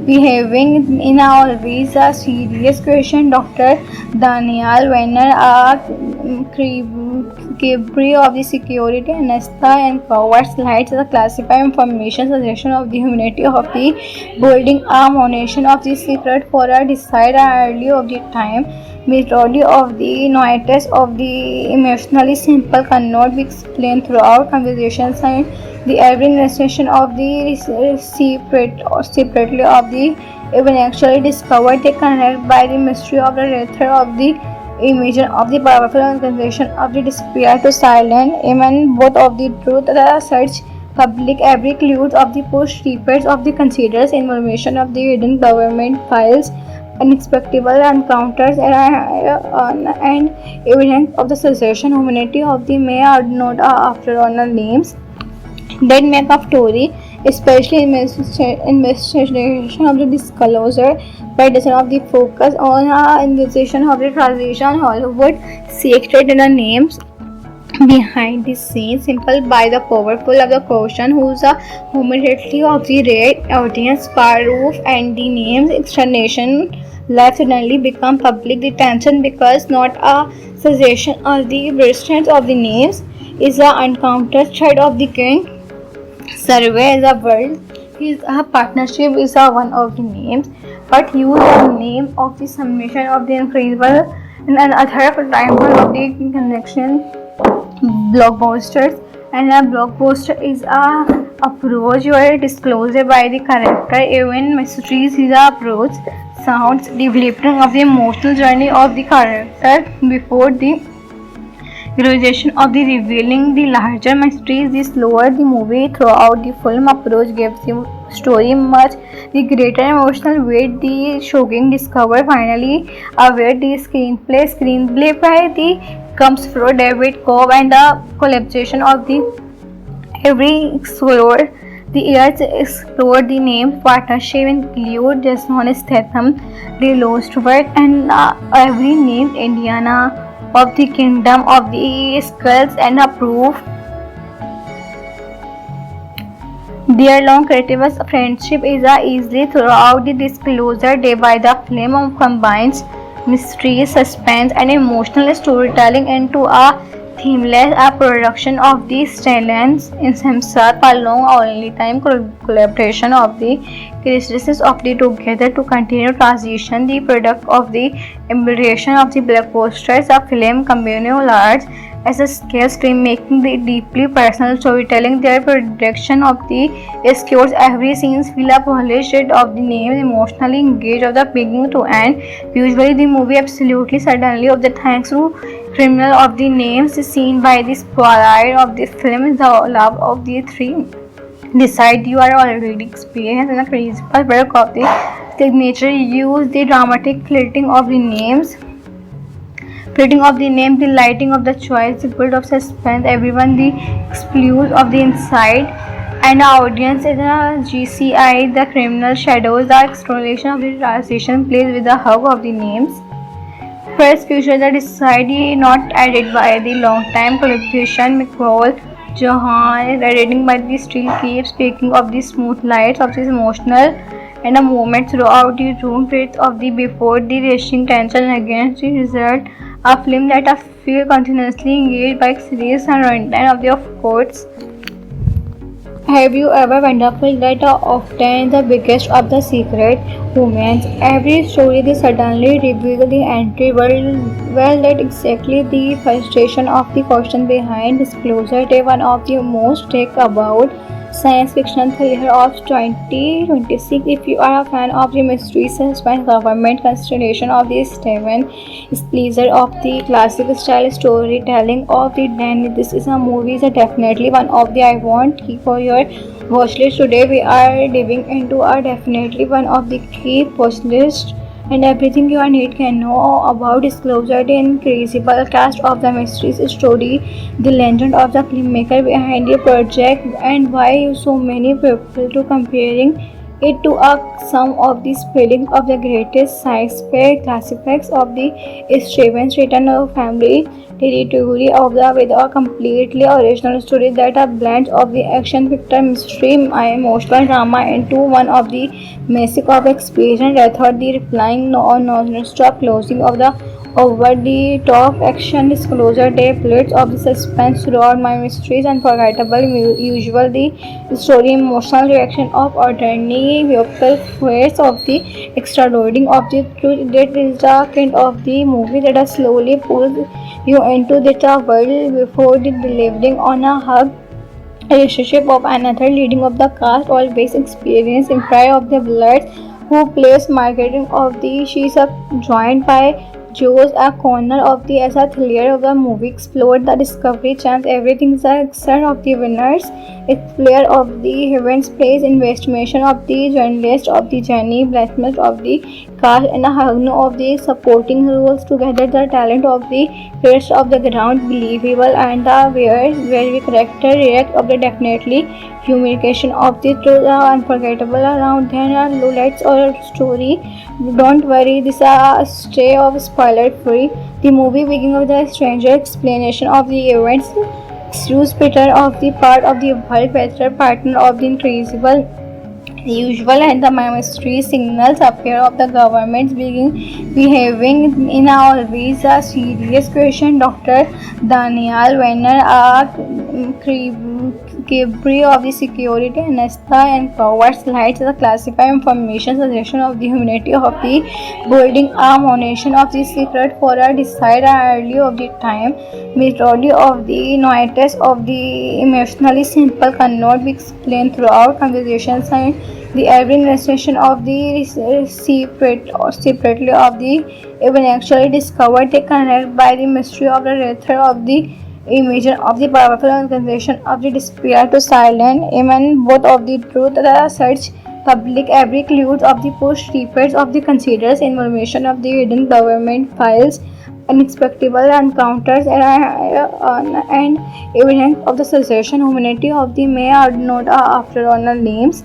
behaving in a always a serious question. Dr. Daniel Wenner, a Cabri of the security Anesta and covert slides the classified information suggestion of the humanity of the building a monation of the secret for a decide early of the time. Majority of the noises of the emotionally simple cannot be explained throughout conversations and the every narration of the separately of the even actually discovered they connect by the mystery of the author of the image of the powerful organization of the despair to silence even both of the truth the search public every clue of the push repeats of the considers information of the hidden government files unexpected encounters and evidence of the succession humanity of the may or not after honor names that make up story, especially investigation of the disclosure by design of the focus on investigation of the transition Hollywood secret in the names behind the scenes simple by the powerful of the question who's a humanity of the red audience roof and the names explanation life suddenly become public the tension because not a suggestion of the restraints of the names is the uncounted threat of the king survey as a world is a partnership is a one of the names but use the name of the summation of the incredible and another rival of the connection blockbusters and a blockbuster is a approach or disclosure by the character even mysteries is a approach sounds developing of the emotional journey of the character before the realization of the revealing the larger mysteries the slower the movie throughout the film approach gives the story much the greater emotional weight the shocking discover finally aware the screenplay by the comes from David Cobb and the collaboration of the every explorer the years explored the name partnership include Jason Statham, The Lost World and every named Indiana of the Kingdom of the Skulls and approved their long creative friendship is easily throughout the disclosure day by the film combines mystery, suspense and emotional storytelling into a themeless production of the Stellans in himself a long only time collaboration of the characteristics of the together to continue transition the product of the embellition of the blockbusters a film communal large as a scale stream making the deeply personal storytelling their production of the escapes every scene feel a polished of the name emotionally engaged of the beginning to end usually the movie absolutely suddenly of the thanks to criminal of the names seen by the spoiler of the film the love of the three decide you are already experienced in a crazy work of the signature use the dramatic flirting of the names the lighting of the choice, the build of suspense, everyone the exclude of the inside, and the audience is a GCI, the criminal shadows, the exploration of the transition plays with the hug of the names. First future that is decided not added by the long time collaboration McCall Johan editing by the still keep speaking of the smooth lights of this emotional and a movement throughout the room traits of the before the rushing tension against the result. A film that I feel continuously engaged by series and runtime of the of course. Have you ever wondered that often the biggest of the secret humans, every story they suddenly reveal the entry well that exactly the frustration of the question behind disclosure. They one of the most take about science fiction thriller of 2026. If you are a fan of the mystery, suspense, government constellation of the Steven Spielberg of the classic style storytelling of the Danny, this is a movie that definitely one of the I want for your watch list. Today we are diving into a definitely one of the key watch list and everything you need can know about disclosure the incredible cast of the mysteries story, the legend of the filmmaker behind the project, and why so many people to comparing it to some of the spelling of the greatest sci-fi classics of the Stevens written family territory of the with a completely original story that a blend of the action picture mystery emotional drama into one of the massive of experience rather the replying non-stop closing of the over-the-top action disclosure day plates of the suspense throughout my mysteries unforgettable usual the story emotional reaction of ordinary vehicle fears of the extraordinary of the truth that is the kind of the movie that slowly pulls you into the world before the delivering on a hug relationship of another leading of the cast always experience in prior of the blood who plays marketing of the she's a joined by Joe's a corner of the as a thriller of the movie explored the discovery chance everything is a extent of the winners it's player of the heavens plays investigation of the journalist of the journey blacksmith of the cast and a hugno of the supporting roles together the talent of the rest of the ground believable and the where we character react of the definitely humiliation of the truth are unforgettable around there are lowlights or story don't worry this is a stay of spoiler free the movie begins with a stranger explanation of the events Bruce Peter of the part of the world better partner of the incredible usual and the mystery signals appear of the government behaving in a always a serious question. Dr. Daniel Wenner, a Cabri of the security Anesta and covers lights the classified information suggestion of the humanity of the building a monation of the secret for a decide early of the time methodology of the notice of the emotionally simple cannot be explained throughout conversations and the every illustration of the separately of the even actually discovered they connect by the mystery of the author of the image of the powerful organization of the despair to silent even both of the truth the search public every clues of the push repeats of the considers information of the hidden government files unexpected encounters and evidence of the succession humanity of the may are not after honor names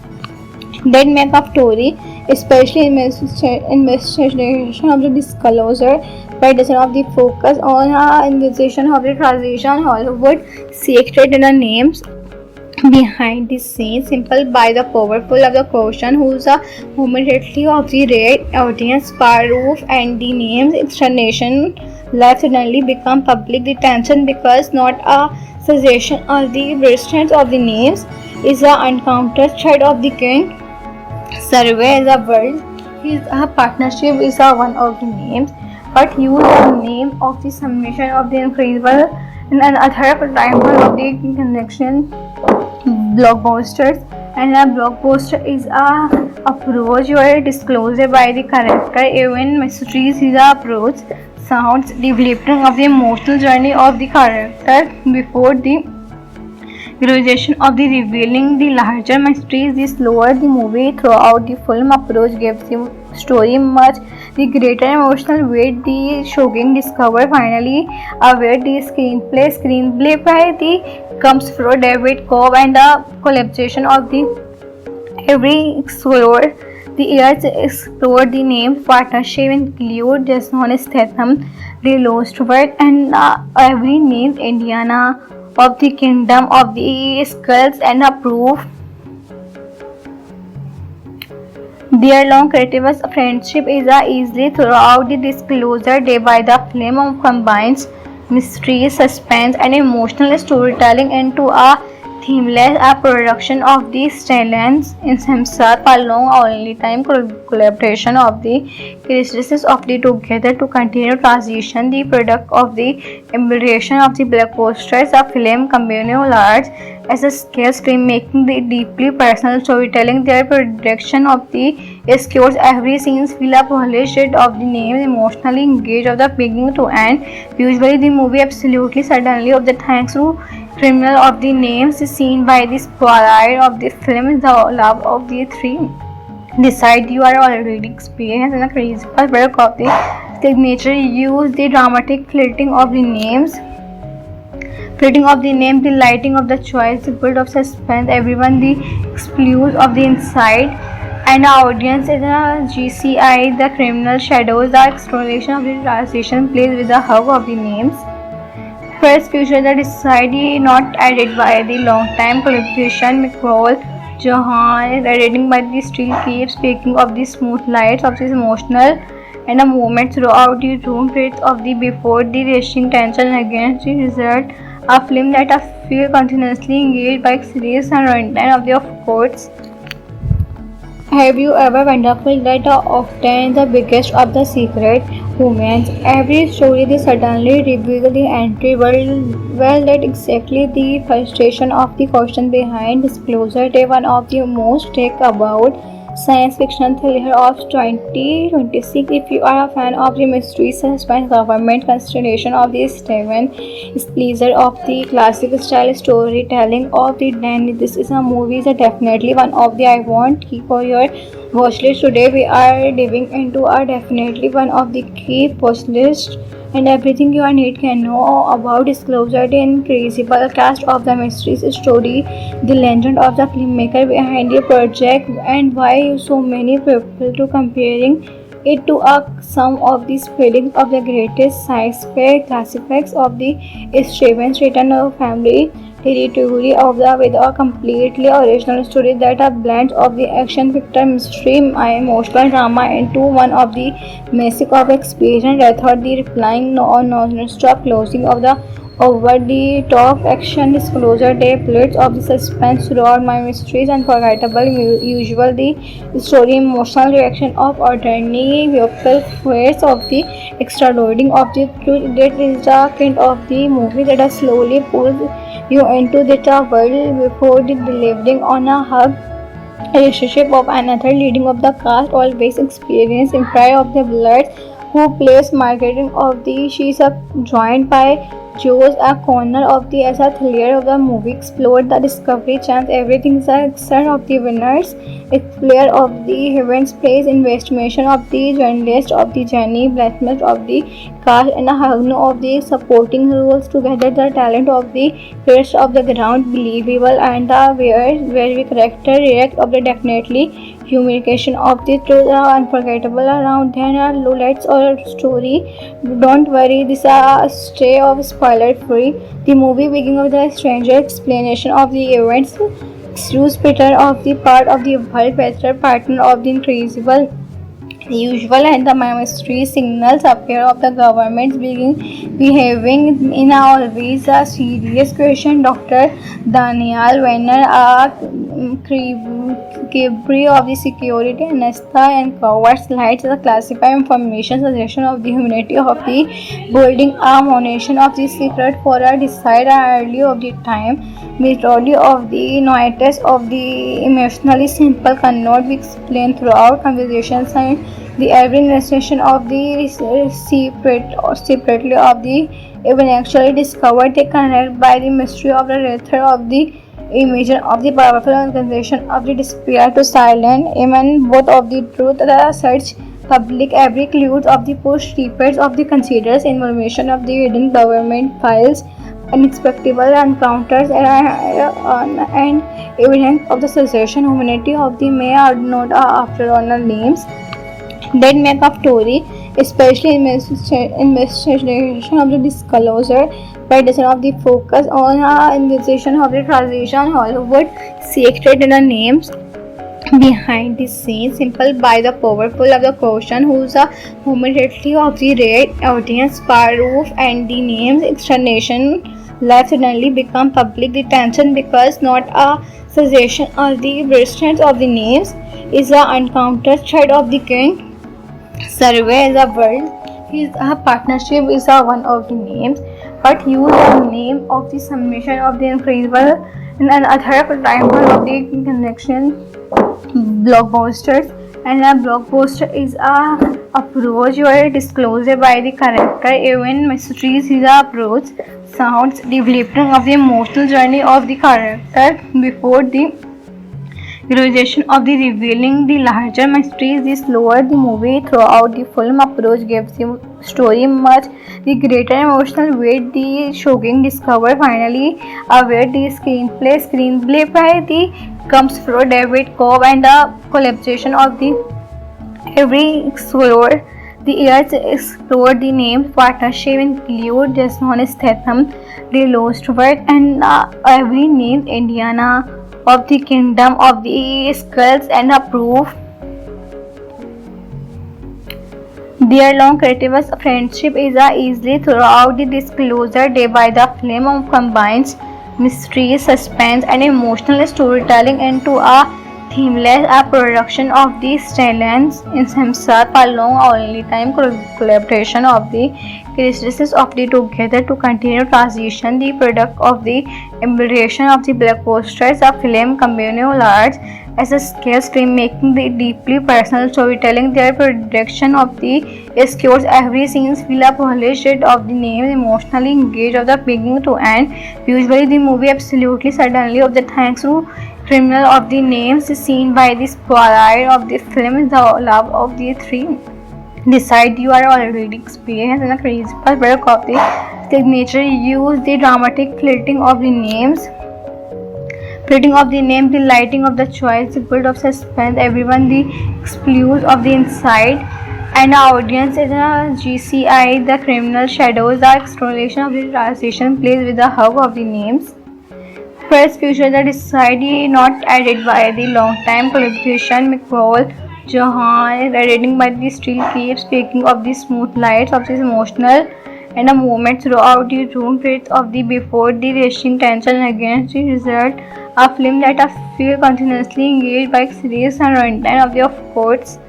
that make up story, especially investigation of the disclosure by design of the focus on investigation of the transition Hollywood secret in the names behind the scenes simple by the powerful of the question who's a momentarily of the red audience roof and the names explanation life suddenly become public the tension because not a suggestion of the brilliance of the names is a uncounted threat of the king survey as a world his partnership is one of the names but use the name of the summation of the incredible and another primal of the connection blockbusters and a blockbuster is a approach where disclosed by the character even mysteries is a approach sounds developing of the emotional journey of the character before the realization of the revealing the larger mysteries the slower the movie throughout the film approach gives the story much the greater emotional weight the shocking discover finally where the screenplay by the comes from David Cobb and the collaboration of the every explorer the years explored the name partnership include Jason Statham, the Lost World and every named Indiana of the Kingdom of the Skulls and a proof Their long creative friendship is easily throughout the disclosure day by the film combines mystery, suspense, and emotional storytelling into a themeless production of the Stellans in himself a long only time collaboration of the characteristics of the together to continue transition the product of the embellition of the blockbusters of film communal arts as a scale making the deeply personal storytelling their production of the scores every scene feel a polished of the names emotionally engaged of the beginning to end. Usually the movie absolutely suddenly of the thanks to criminal of the names is seen by the spoiler of the film is the love of the three. Decide you are already experienced in a crazy work of the signature. Use the dramatic flirting of the name, the lighting of the choice, the build of suspense, everyone the exclude of the inside, and the audience is a GCI, the criminal shadows, the exploration of the transition plays with the hub of the names. First feature that is decided not added by the long-time collaboration Nicole Johan is editing by the still keeps speaking of the smooth lights of this emotional and a moment throughout the room breath of the before the racing tension against the result a film that I feel continuously engaged by series and runtime of the of course. Have you ever wondered that often the biggest of the secret humans, every story they suddenly reveal the entry well that exactly the frustration of the question behind disclosure they one of the most take about science fiction thriller of 2026. If you are a fan of the mystery suspense government constellation of the Steven Spielberg of the classic style storytelling of the Danny, this is a movie that definitely one of the I want keep for your watch list. Today we are diving into a definitely one of the key watch list and everything you need can know about disclosure the incredible cast of the mysteries story, the legend of the filmmaker behind the project, and why so many people to comparing it to some of these feelings of the greatest sci-fi classics of the Stevens written family territory of the with a completely original story that a blend of the action picture mystery emotional drama into one of the basic of experience. I thought the replying non-stop closing of the over the top action disclosure day plates of the suspense throughout my mysteries unforgettable usual the story emotional reaction of ordinary people fears of the extraloading of the truth that is the kind of the movie that slowly pulls you into the world before the delivering on a hug relationship of another leading of the cast always experience in prior of the blood who plays Margaret of the she's joined by Joe's a corner of the as a thriller of the movie explored the discovery chance everything is a son of the winners explainer of the events plays investigation of the journalist of the Jenny Blackmith of the cast and a hug of the supporting roles together the talent of the rest of the ground believable and the where we character react of the definitely humiliation of the truth are unforgettable around there are lowlights or story. Don't worry, this is a stay of spoiler free. The movie begins with a stranger explanation of the events. Excuse Peter of the part of the world better partner of the incredible usual and the mystery signals appear of the government behaving in a always a serious question. Dr. Daniel Wenner, a Cabri of the security Anesta and covers lights the classified information suggestion of the humanity of the building a monation of the secret for a decide early of the time methodology of the notice of the emotionally simple cannot be explained throughout conversations and the every illustration of the separately of the even actually discovered they connect by the mystery of the author of the image of the powerful organization of the despair to silent even both of the truth the search public every clues of the push repeats of the considers information of the hidden government files unexpected encounters and evidence of the succession humanity of the may are not after all names that make up story, especially investigation of the disclosure by design of the focus on investigation of the transition Hollywood secret in the names behind the scenes, simple by the powerful of the question who's a momentarily of the red audience Paroof and the names externation life suddenly become public detention because not a cessation of the resistance of the names is a uncounted thread of the king survey is a world is a partnership is a one of the names but use the name of the summation of the incredible and another title of the connection blockbusters and a blockbuster is a approach where disclosed by the character even mysteries is a approach sounds developing of the emotional journey of the character before the realization of the revealing the larger mysteries the slower the movie throughout the film approach gives the story much the greater emotional weight the shocking discover finally aware the screenplay by the comes from David Cobb and the collaboration of the every explorer the years explored the named partnership include Jason Statham, the Lost World and every named Indiana of the Kingdom of the Skulls and a proof their long creative friendship is easily throughout the disclosure day by the film of combines mystery, suspense, and emotional storytelling into a themeless production of the Stellans in himself a long only time collaboration of the characteristics of the together to continue transition the product of the embellition of the blockbusters a film communal arts as a scale screen making the deeply personal storytelling their production of the escores every scene feel a polished of the names emotionally engaged of the beginning to end usually the movie absolutely suddenly of the thanks to criminal of the names is seen by the spotlight of the film is the love of the three decide you are already experienced in a crazy work of the signature use the dramatic flirting of the names Reading of the name, the lighting of the choice, the build of suspense, everyone the exclusive of the inside, and the audience is a GCI, the criminal shadows, the exploration of the transition plays with the hug of the names. First future that is decided not added by the long time collaboration McCall Johan editing by the still keep speaking of the smooth lights of this emotional and a moment throughout the room creates of the before the racing tension against the result a film that I feel continuously engaged by series and runtime of the course.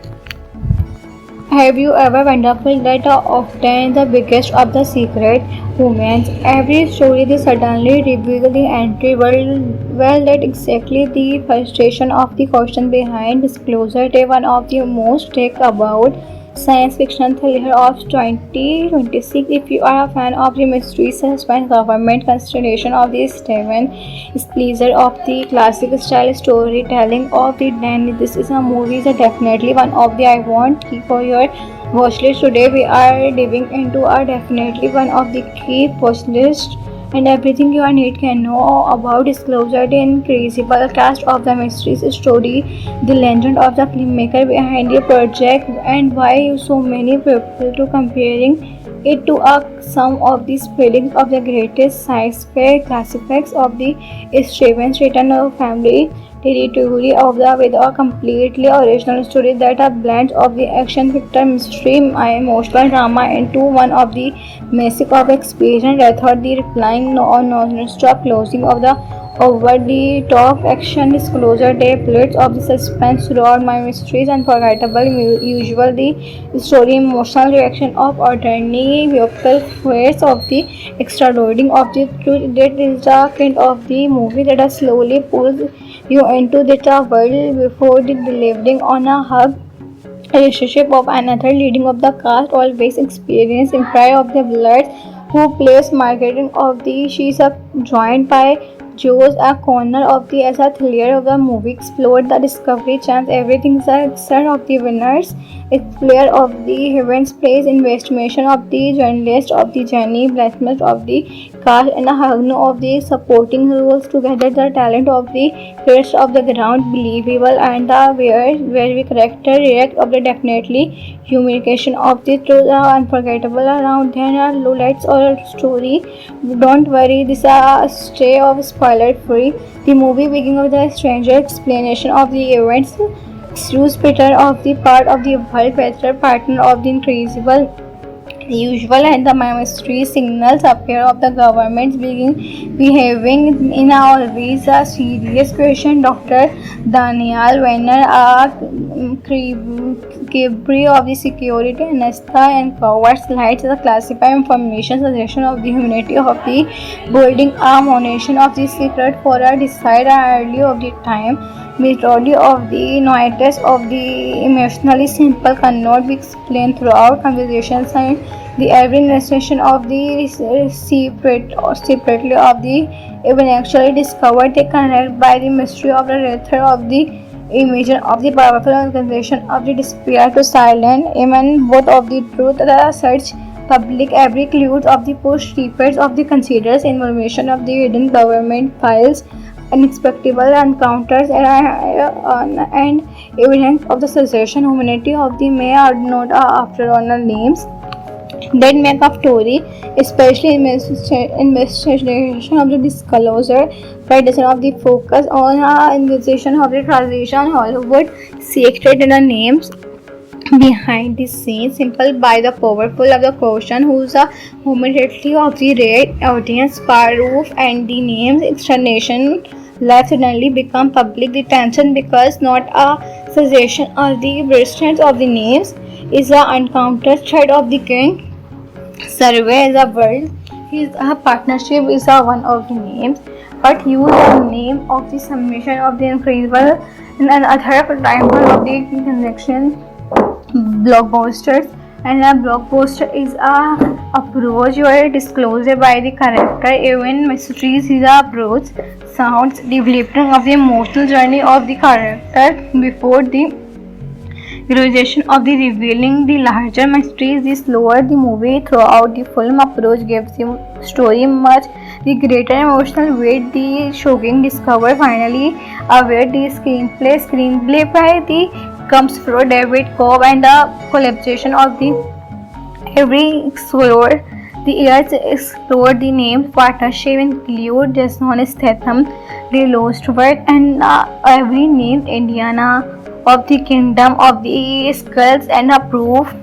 Have you ever wondered that often the biggest of the secret moments, every story they suddenly reveal the entry well that exactly the frustration of the question behind disclosure they one of the most take about science fiction thriller of 2026 if you are a fan of the mystery suspense government constellation of the Steven Spielberg of the classic style storytelling of the Danny this is a movie is definitely one of the I want key for your watch list today we are diving into a definitely one of the key watch list and everything you need can know about disclosure the incredible cast of the mysteries story the legend of the filmmaker behind the project and why so many people to comparing it to some of the spellings of the greatest sci-fi classics of the Stevens written family territory of the with a completely original story that a blend of the action picture mystery emotional drama into one of the massive of experience rather the replying non-stop closing of the over the top action disclosure day plates of the suspense throughout my mysteries unforgettable usual the story emotional reaction of ordinary vehicle fears of the extra loading of the truth that is the kind of the movie that slowly pulls you into the world before the delivering on a hug relationship of another leading of the cast always experience in pride of the blood who plays marketing of the she's a joined by Joe's a corner of the as a thriller of the movie explored the discovery chance everything is a son of the winners explorer of the events, plays investigation of the journalist of the journey, blacksmith of the cast, and a Hagno of the supporting roles. Together, the talent of the rest of the ground believable and the very character react of the definitely communication of the truth unforgettable around then are lowlights or story. Don't worry, this is a stay of spoiler free. The movie begins with a stranger explanation of the events. Excuse Peter of the part of the world better partner of the incredible usual and the mystery signals appear of the government's behaving in always a serious question. Dr. Daniel Wenner, a Cabri of the security Anasta and cowards lights the classified information suggestion of the humanity of the building a monation of the secret for a decide early of the time. Majority of the noises of the emotionally simple cannot be explained throughout conversations and the every illustration of the separately of the even actually discovered they connect by the mystery of the author of the image of the powerful organization of the despair to silence even both of the truth the search public every clues of the push reports of the considers information of the hidden government files unexpected encounters and evidence of the succession humanity of the may are not after honor names that make a story, especially investigation of the disclosure, practice of the focus on investigation of the transition Hollywood secret in the names behind the scenes, simple by the powerful of the question who's a momentarily of the red audience proof and the names explanation life suddenly become public the tension because not a suggestion or the brilliance of the names is the uncounted thread of the king survey is a world his partnership is a one of the names but use the name of the summation of the incredible and another timer of the connection blockbusters and a blockbuster is a approach where disclosed by the character even mysteries is a approach sounds developing of the emotional journey of the character before the realization of the revealing the larger mysteries the slower the movie throughout the film approach gives the story much the greater emotional weight the shocking discover finally aware the screenplay by the comes from David Cobb and the collaboration of the every explorer the years explored the named partnership include Jason Statham, the Lost World and every named Indiana of the Kingdom of the Skulls and a proof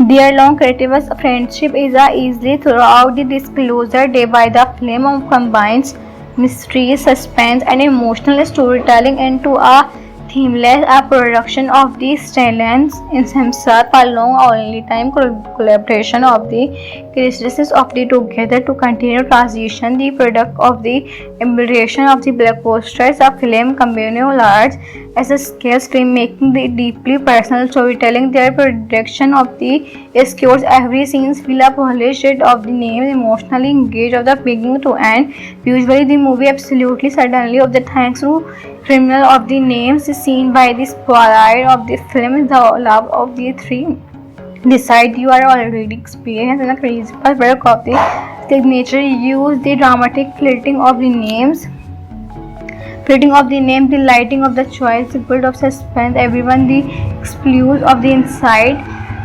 their long creative friendship is easily throughout the disclosure day by the film combines mystery, suspense and emotional storytelling into a themeless production of the Stellans in himself a long only time collaboration of the characteristics of the together to continue transition the product of the embellition of the blockbusters a film communal arts as a scale filmmaking the deeply personal storytelling their production of the scores every scene feel a polished of the names emotionally engaged of the beginning to end usually the movie absolutely suddenly of the thanks to criminal of the names is seen by the spotlight of the film the love of the three decide you are already experienced in a crazy work of the signature use the dramatic flirting of the names Reading of the name, the lighting of the choice, the build of suspense, everyone the exclusive of the inside,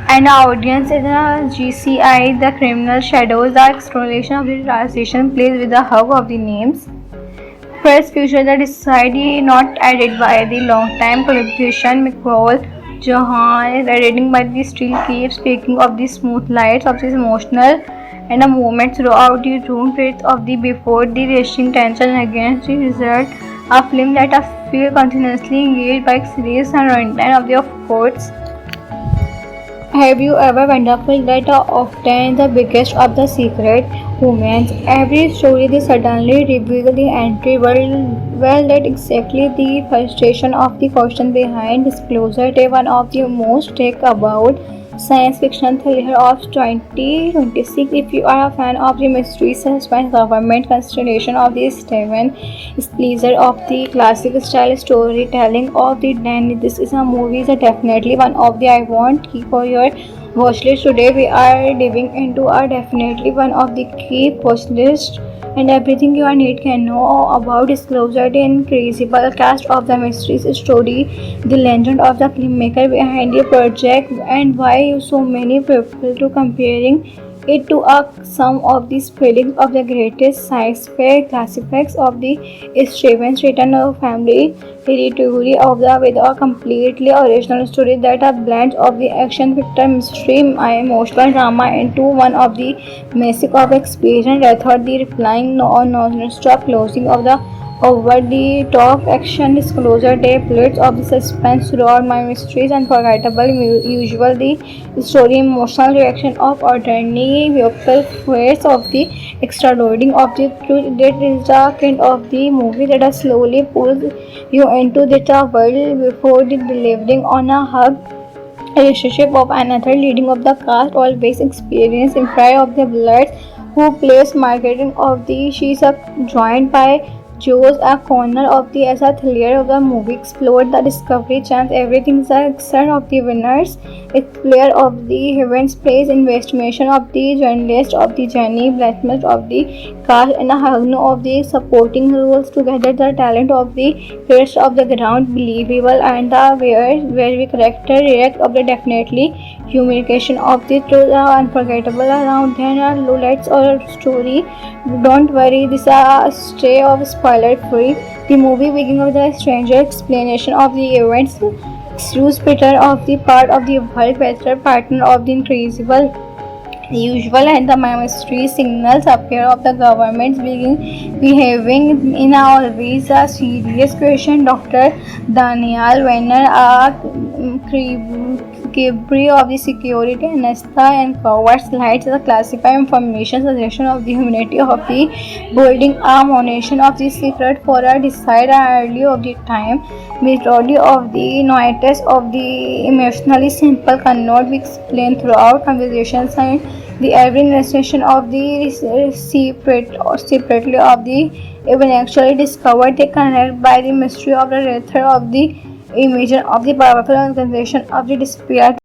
and the audience in a GCI, the criminal shadows, the exploration of the transition plays with the hug of the names. First future the decided not added by the long time collaboration McCall Johan editing by the still keeps speaking of the smooth lights of this emotional and a moment throughout the room breath of the before the racing tension against the result a film that I feel continuously engaged by series and runtime of the courts. Have you ever wondered that often the biggest of the secret moments, every story they suddenly reveal the entry well that exactly the frustration of the question behind disclosure they one of the most take about science fiction thriller of 2026. If you are a fan of the mystery, suspense, government constellation of the Steven Spielberg of the classic style storytelling of the Dan, this is a movie that definitely one of the I want key for your watchlist. Today we are diving into a definitely one of the key watchlist and everything you need can know about disclosure the incredible cast of the mysteries story, the legend of the filmmaker behind the project, and why so many people to comparing it to some of the spellings of the greatest sci-fi classics of the Stevens written a family territory of the with a completely original story that a blend of the action fiction mystery emotional drama into one of the basic of experience rather the replying no non-stop closing of the over the top action disclosure day plates of the suspense throughout my mysteries unforgettable usual the story emotional reaction of ordinary vehicle fears of the extraordinary of the truth that is the kind of the movie that slowly pulls you into the world before the delivering on a hug relationship of another leading of the cast always experience in pride of the blood who plays marketing of the she's joined by Joe's a corner of the as a thriller of the movie explored the discovery chance everything is a extent of the winners explore of the heavens plays investigation of the journalist of the journey blacksmith of the cast and a hug of the supporting roles together the talent of the rest of the ground believable and the where we character react of the definitely humiliation of the truth are unforgettable around then are lowlights or story. Don't worry, this is a stay of spoiler free. The movie begins with a stranger explanation of the events. Excuse Peter of the part of the world better partner of the incredible usual and the mystery signals appear of the government behaving in a always a serious question. Dr. Daniel Wenner, a Cabri of the security Anesta and covers lights the classified information suggestion of the humanity of the building a monation of the secret for a decide early of the time majority of the noises of the emotionally simple cannot be explained throughout conversations and the every illustration of the separately of the even actually discovered they connect by the mystery of the author of the image of the powerful organization of the despair